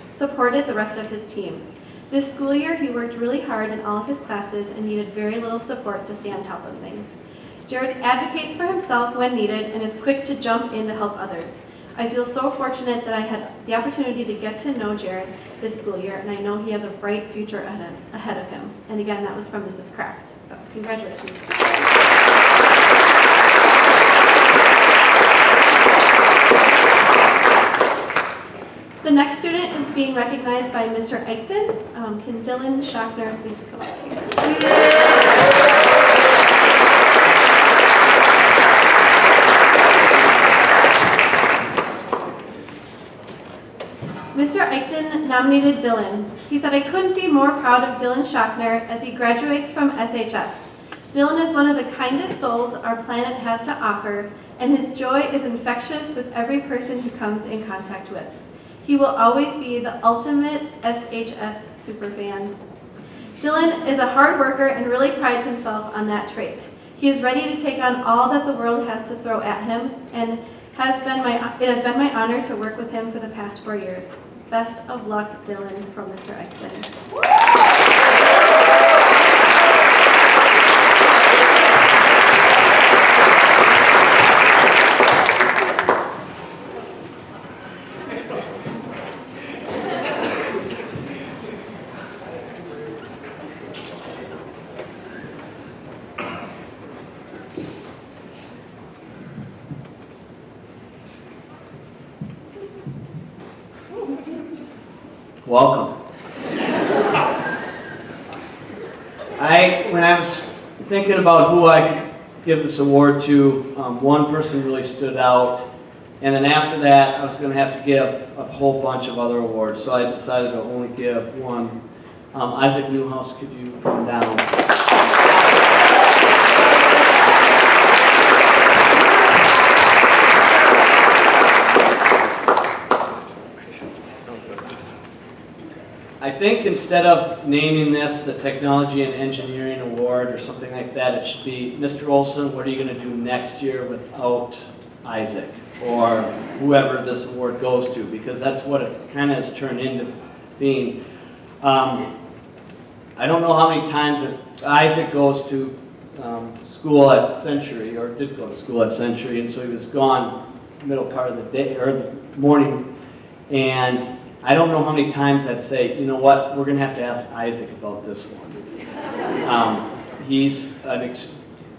supported the rest of his team. This school year, he worked really hard in all of his classes and needed very little support to stay on top of things. Jared advocates for himself when needed and is quick to jump in to help others. I feel so fortunate that I had the opportunity to get to know Jared this school year, and I know he has a bright future ahead of him. And again, that was from Mrs. Kraft. So congratulations. The next student is being recognized by Mr. Eichten. Can Dylan Schockner please come up here? Mr. Eichten nominated Dylan. He said, "I couldn't be more proud of Dylan Schockner as he graduates from SHS. Dylan is one of the kindest souls our planet has to offer, and his joy is infectious with every person he comes in contact with. He will always be the ultimate SHS superfan. Dylan is a hard worker and really prides himself on that trait. He is ready to take on all that the world has to throw at him, and it has been my honor to work with him for the past 4 years. Best of luck, Dylan," from Mr. Eichten. Welcome. When I was thinking about who I could give this award to, one person really stood out, and then after that I was going to have to give a whole bunch of other awards, so I decided to only give one. Isaac Newhouse, could you come down? I think instead of naming this the Technology and Engineering Award or something like that, it should be, Mr. Olson, what are you going to do next year without Isaac? Or whoever this award goes to, because that's what it kind of has turned into being. I don't know how many times Isaac goes to school at Century, or did go to school at Century, and so he was gone middle part of the day, or the morning, and I don't know how many times I'd say, you know what, we're going to have to ask Isaac about this one. He's a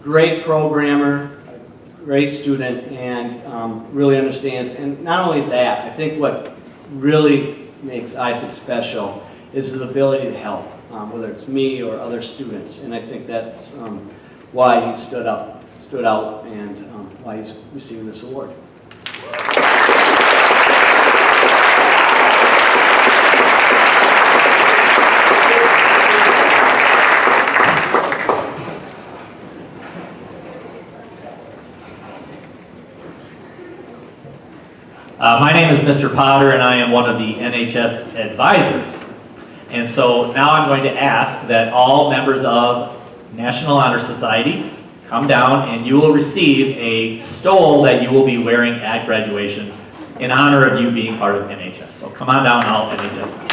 great programmer, a great student, and really understands. And not only that, I think what really makes Isaac special is his ability to help, whether it's me or other students. And I think that's why he stood out, and why he's receiving this award. My name is Mr. Potter, and I am one of the NHS advisors. And so now I'm going to ask that all members of National Honor Society come down, and you will receive a stole that you will be wearing at graduation in honor of you being part of NHS. So come on down, all NHS members.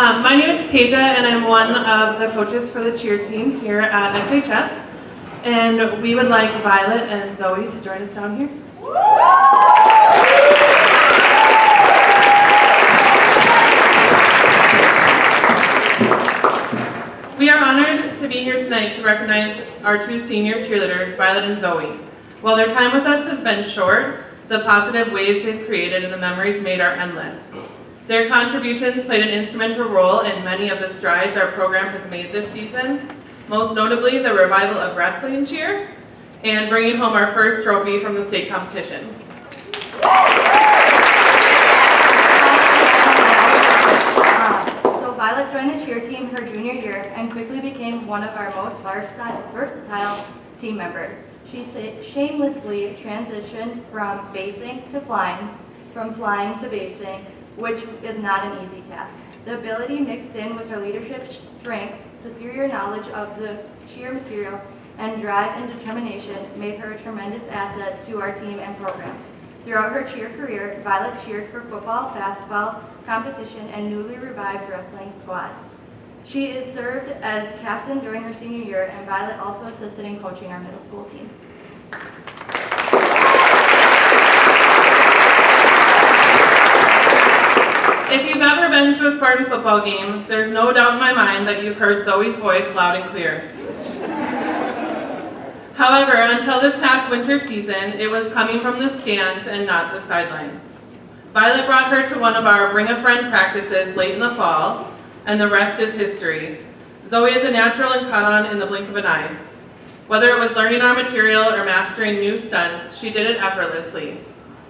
My name is Tasia, and I'm one of the coaches for the cheer team here at SHS. And we would like Violet and Zoe to join us down here. We are honored to be here tonight to recognize our two senior cheerleaders, Violet and Zoe. While their time with us has been short, the positive waves they've created and the memories made are endless. Their contributions played an instrumental role in many of the strides our program has made this season, most notably the revival of wrestling cheer and bringing home our first trophy from the state competition. So Violet joined the cheer team her junior year and quickly became one of our most versatile team members. She shamelessly transitioned from basing to flying, from flying to basing, which is not an easy task. The ability mixed in with her leadership strengths, superior knowledge of the cheer material, and drive and determination made her a tremendous asset to our team and program. Throughout her cheer career, Violet cheered for football, basketball, competition, and newly revived wrestling squad. She is served as captain during her senior year, and Violet also assisted in coaching our middle school team. If you've ever been to a Spartan football game, there's no doubt in my mind that you've heard Zoe's voice loud and clear. However, until this past winter season, it was coming from the stands and not the sidelines. Violet brought her to one of our Bring a Friend practices late in the fall, and the rest is history. Zoe is a natural and caught on in the blink of an eye. Whether it was learning our material or mastering new stunts, she did it effortlessly.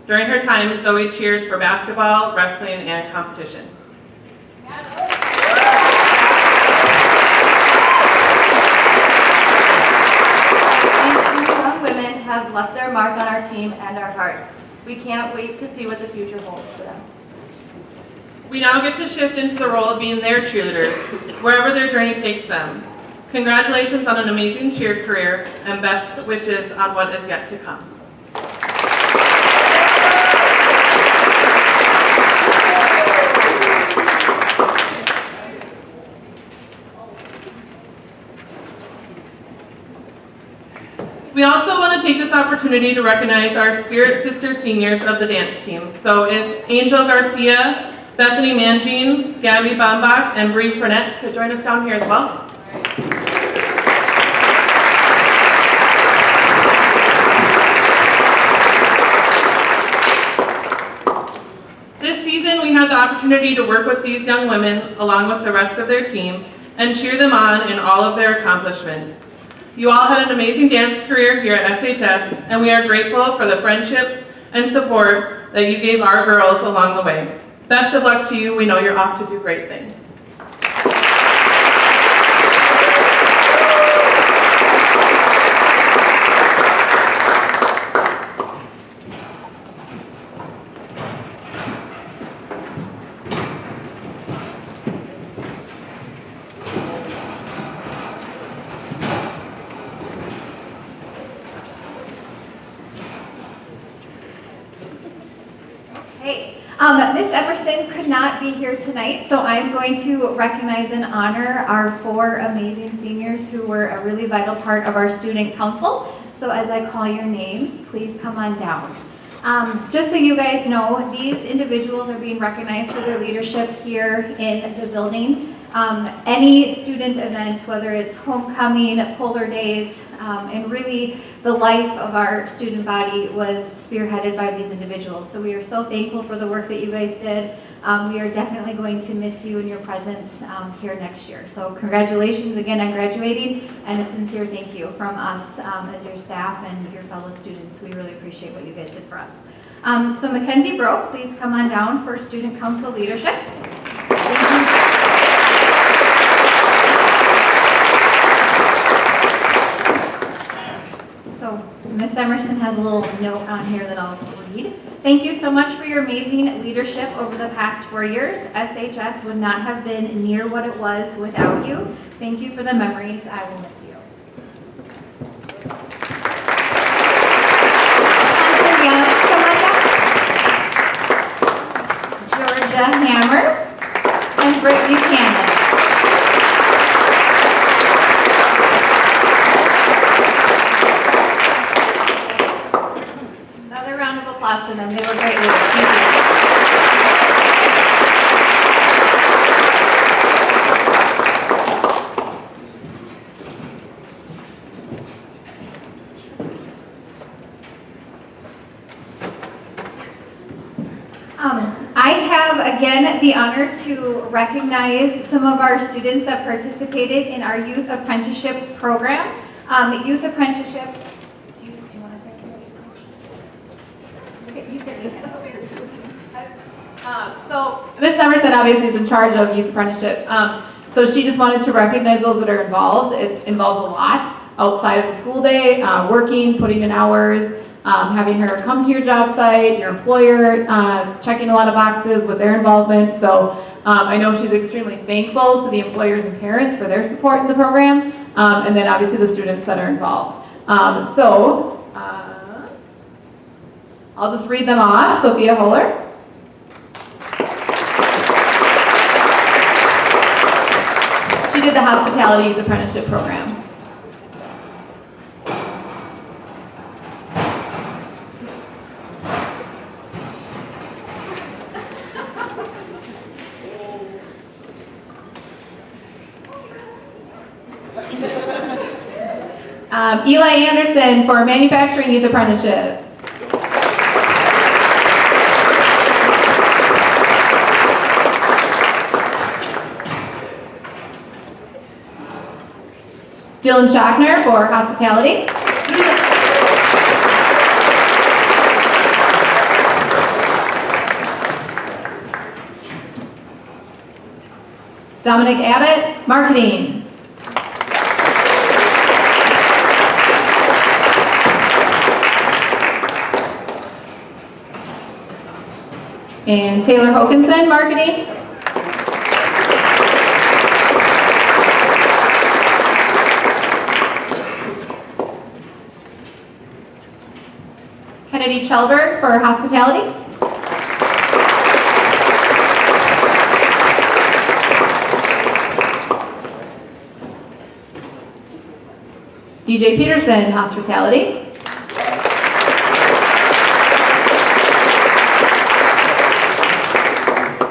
During her time, Zoe cheered for basketball, wrestling, and competition. These two young women have left their mark on our team and our hearts. We can't wait to see what the future holds for them. We now get to shift into the role of being their cheerleaders, wherever their journey takes them. Congratulations on an amazing cheer career, and best wishes on what is yet to come. We also want to take this opportunity to recognize our Spirit Sister seniors of the dance team. So if Angel Garcia, Bethany Mangine, Gabby Bombach, and Bree Frenette could join us down here as well. This season, we had the opportunity to work with these young women along with the rest of their team and cheer them on in all of their accomplishments. You all had an amazing dance career here at SHS, and we are grateful for the friendships and support that you gave our girls along the way. Best of luck to you. We know you're off to do great things. Hey, Miss Emerson could not be here tonight, so I'm going to recognize and honor our 4 amazing seniors who were a really vital part of our student council. So as I call your names, please come on down. Just so you guys know, these individuals are being recognized for their leadership here in the building. Any student event, whether it's homecoming, polar days, and really the life of our student body was spearheaded by these individuals. So we are so thankful for the work that you guys did. We are definitely going to miss you and your presence here next year. So congratulations again on graduating, and a sincere thank you from us as your staff and your fellow students. We really appreciate what you guys did for us. So Mackenzie Bro, please come on down for student council leadership. So Ms. Emerson has a little note on here that I'll read. Thank you so much for your amazing leadership over the past 4 years. SHS would not have been near what it was without you. Thank you for the memories. I will miss you. Georgia Hammer. And Britt Buchanan. Another round of applause for them. They were great leaders. Thank you. I have again the honor to recognize some of our students that participated in our youth apprenticeship program. The youth apprenticeship, do you want to say something? Okay, you start. So Ms. Emerson obviously is in charge of youth apprenticeship. So she just wanted to recognize those that are involved. It involves a lot outside of the school day, working, putting in hours, having her come to your job site, your employer, checking a lot of boxes with their involvement. So I know she's extremely thankful to the employers and parents for their support in the program, and then obviously the students that are involved. I'll just read them off. Sophia Holler. She did the Hospitality Youth Apprenticeship Program. Eli Anderson for Manufacturing Youth Apprenticeship. Dylan Schockner for Hospitality. Dominic Abbott, Marketing. And Taylor Hokinson, Marketing. Kennedy Chelberg for Hospitality. DJ Peterson, Hospitality.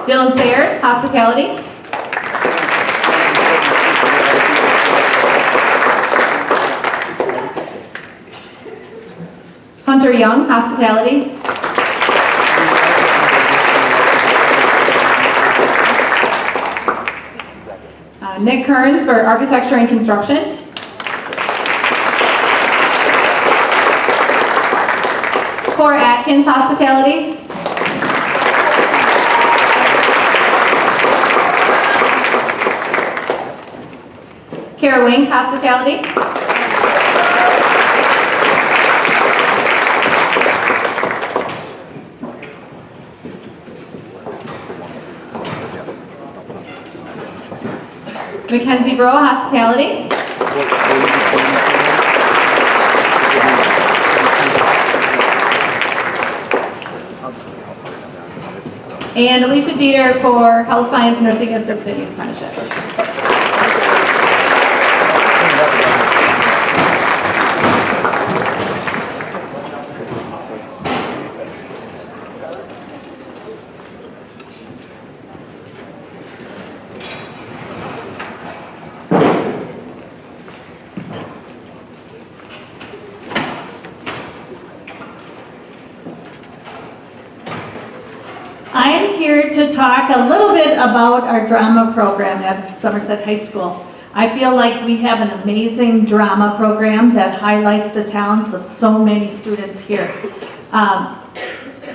Dylan Sayers, Hospitality. Hunter Young, Hospitality. Nick Kearns for Architecture and Construction. Cora Atkins, Hospitality. Kara Wink, Hospitality. Mackenzie Bro, Hospitality. And Alicia Dieter for Health Science Nursing Assistant Youth Apprenticeship. I am here to talk a little bit about our drama program at Somerset High School. I feel like we have an amazing drama program that highlights the talents of so many students here.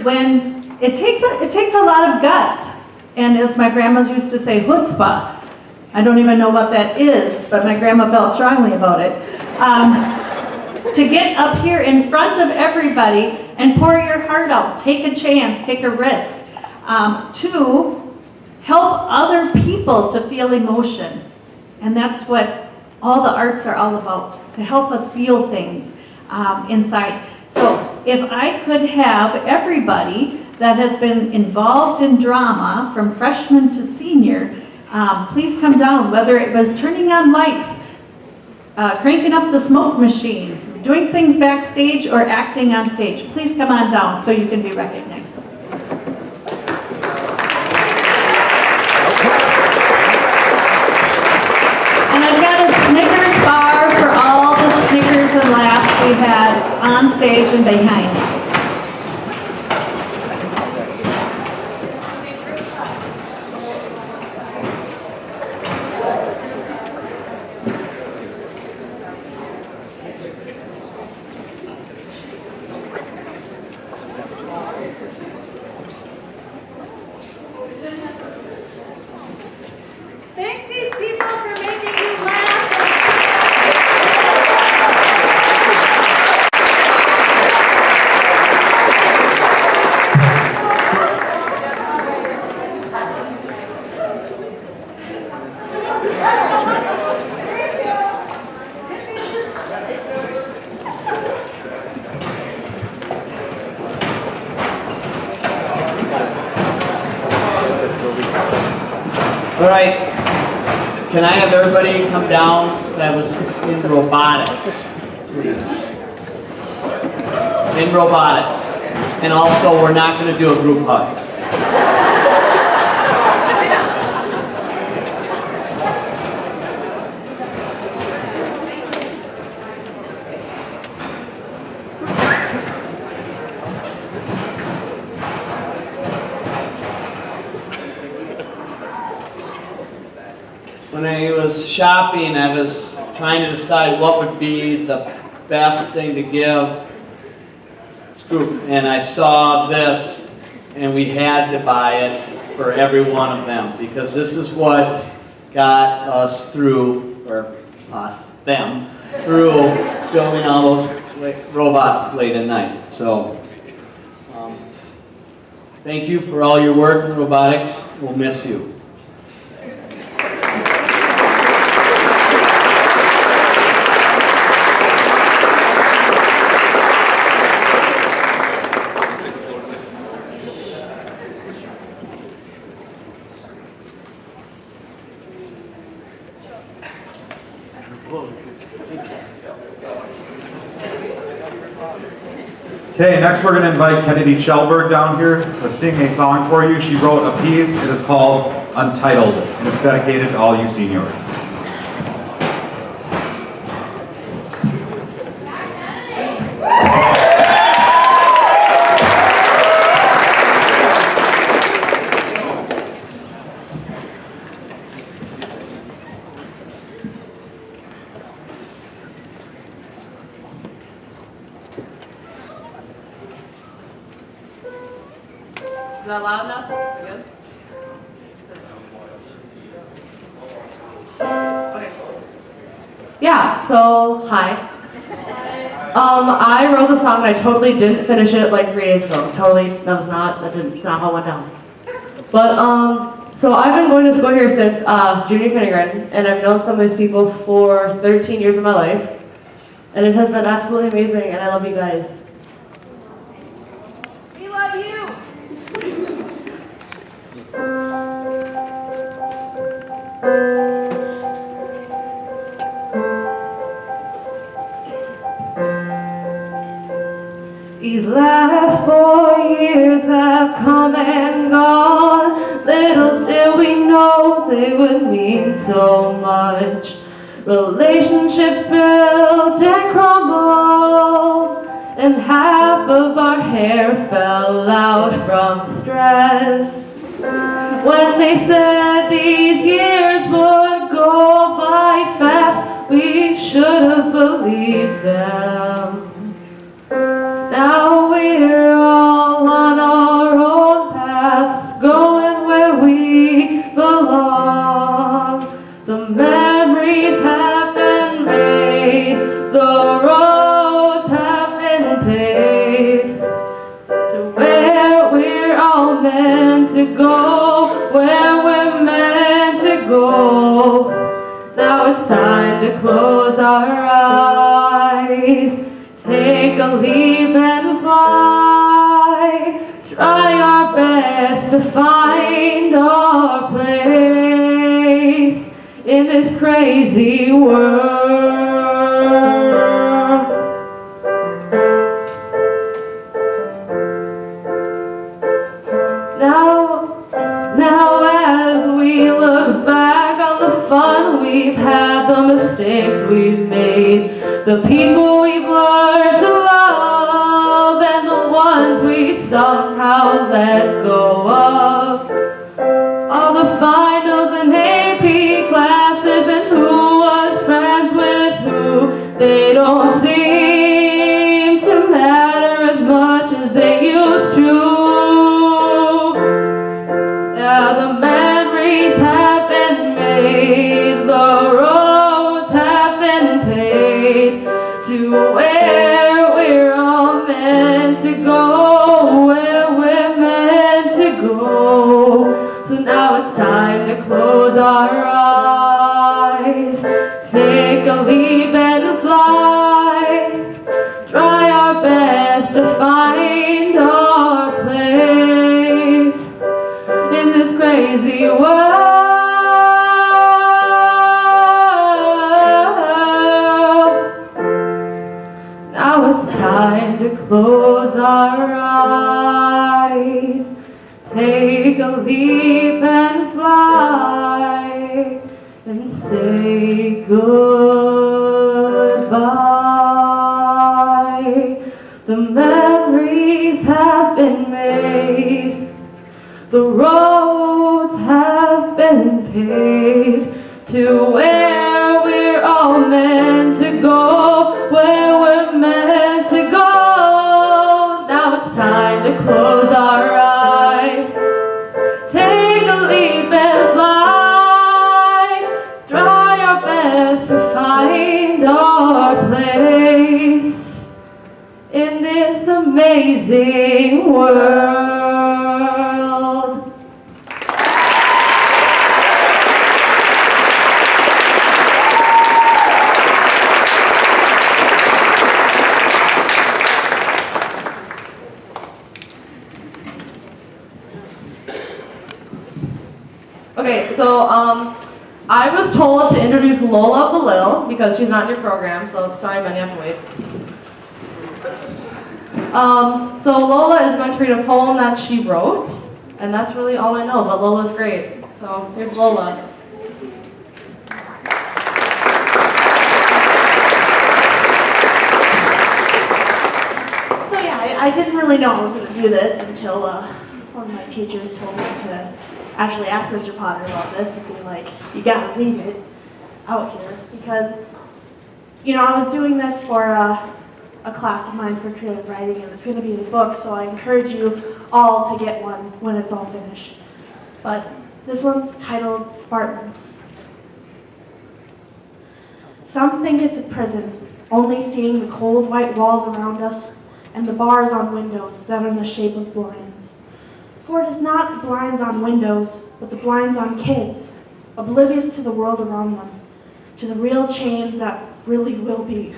When it takes a lot of guts, and as my grandma used to say, chutzpah. I don't even know what that is, but my grandma felt strongly about it. To get up here in front of everybody and pour your heart out, take a chance, take a risk. To help other people to feel emotion. And that's what all the arts are all about, to help us feel things inside. So if I could have everybody that has been involved in drama, from freshman to senior, please come down, whether it was turning on lights, cranking up the smoke machine, doing things backstage, or acting on stage. Please come on down so you can be recognized. And I've got a Snickers bar for all the Snickers and laughs we had on stage and behind. Thank these people for making you laugh. All right, can I have everybody come down that was in robotics, please? In robotics. And also, we're not going to do a group hug. When I was shopping, I was trying to decide what would be the best thing to give this group, and I saw this, and we had to buy it for every one of them, because this is what got us through, or us, them, through building all those robots late at night. So, thank you for all your work in robotics. We'll miss you. Okay, next we're going to invite Kennedy Shelberg down here to sing a song for you. She wrote a piece. It is called Untitled, and it's dedicated to all you seniors. Is that loud enough? Good? Okay. Yeah, so, hi. I wrote the song and I totally didn't finish it like 3 days ago. Totally, that's not how it went down. But, so I've been going to school here since junior kindergarten, and I've known some of these people for 13 years of my life. And it has been absolutely amazing, and I love you guys. We love you. These last 4 years have come and gone. Little did we know they would mean so much. Relationships built and crumbled, and half of our hair fell out from stress. When they said these years would go by fast, we should have believed them. Now we're all on our own paths, going where we belong. The memories have been made, the roads have been paved, to where we're all meant to go, where we're meant to go. Now it's time to close our eyes, take a leap and fly, try our best to find our place. this crazy world. Now as we look back on the fun we've had, the mistakes we've made, the people we've learned to love, and the ones we somehow let go of, all the finals and AP classes, and who was friends with who, they don't seem to matter as much as they used to. Yeah, the memories have been made, the roads have been paved to where we're all meant to go, where we're meant to go. So now it's time to close our eyes, take a leap and fly, try our best to find our place in this crazy world. Now it's time to close our eyes, take a leap and fly, and say goodbye. The memories have been made, the roads have been paved to where we're all meant to go, where we're meant to go. Now it's time to close our eyes, take a leap and fly, try our best to find our place in this amazing world. Okay, so I was told to introduce Lola Belil because she's not in your program, so sorry, but you have to wait. So Lola is going to read a poem that she wrote, and that's really all I know, but Lola's great. So here's Lola. So yeah, I didn't really know I was going to do this until one of my teachers told me to actually ask Mr. Potter about this and be like, you gotta read it out here, because, you know, I was doing this for a class of mine for creative writing, and it's going to be in the book, so I encourage you all to get one when it's all finished. But this one's titled Spartans. Some think it's a prison, only seeing the cold white walls around us and the bars on windows that are in the shape of blinds. For it is not the blinds on windows, but the blinds on kids, oblivious to the world around them, to the real chains that really will be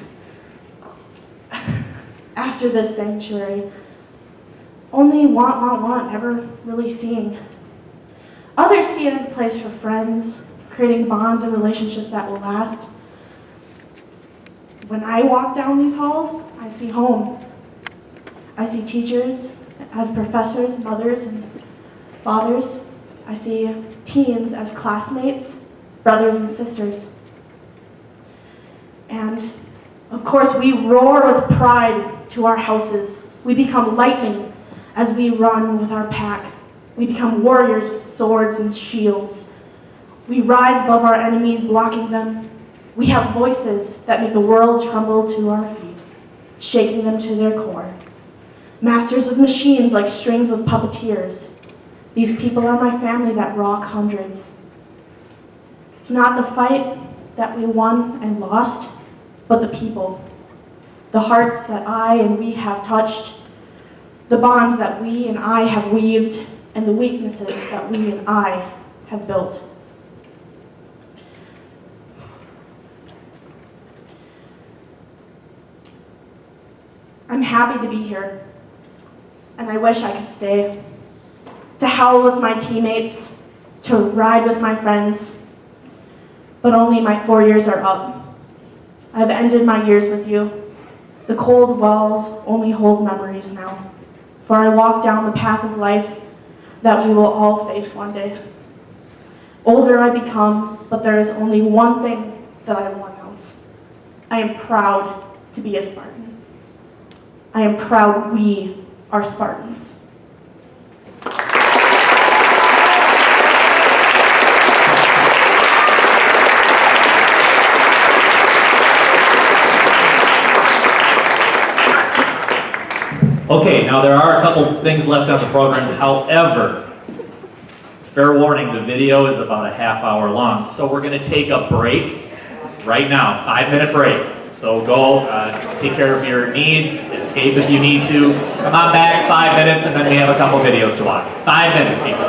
after this sanctuary. Only want, never really seeing. Others see it as a place for friends, creating bonds and relationships that will last. When I walk down these halls, I see home. I see teachers as professors, mothers, and fathers. I see teens as classmates, brothers and sisters. And of course, we roar with pride to our houses. We become lightning as we run with our pack. We become warriors with swords and shields. We rise above our enemies, blocking them. We have voices that make the world tremble to our feet, shaking them to their core. Masters of machines like strings with puppeteers. These people are my family that rock hundreds. It's not the fight that we won and lost, but the people. The hearts that I and we have touched, the bonds that we and I have weaved, and the weaknesses that we and I have built. I'm happy to be here, and I wish I could stay, to howl with my teammates, to ride with my friends. but only my 4 years are up. I've ended my years with you. The cold walls only hold memories now, for I walk down the path of life that we will all face one day. Older I become, but there is only one thing that I will announce. I am proud to be a Spartan. I am proud we are Spartans. Okay, now there are a couple things left on the program. However, fair warning, the video is about a half hour long. So we're going to take a break right now, 5-minute break. So go take care of your needs, escape if you need to. Come on back, 5 minutes, and then we have a couple videos to watch. 5 minutes, people.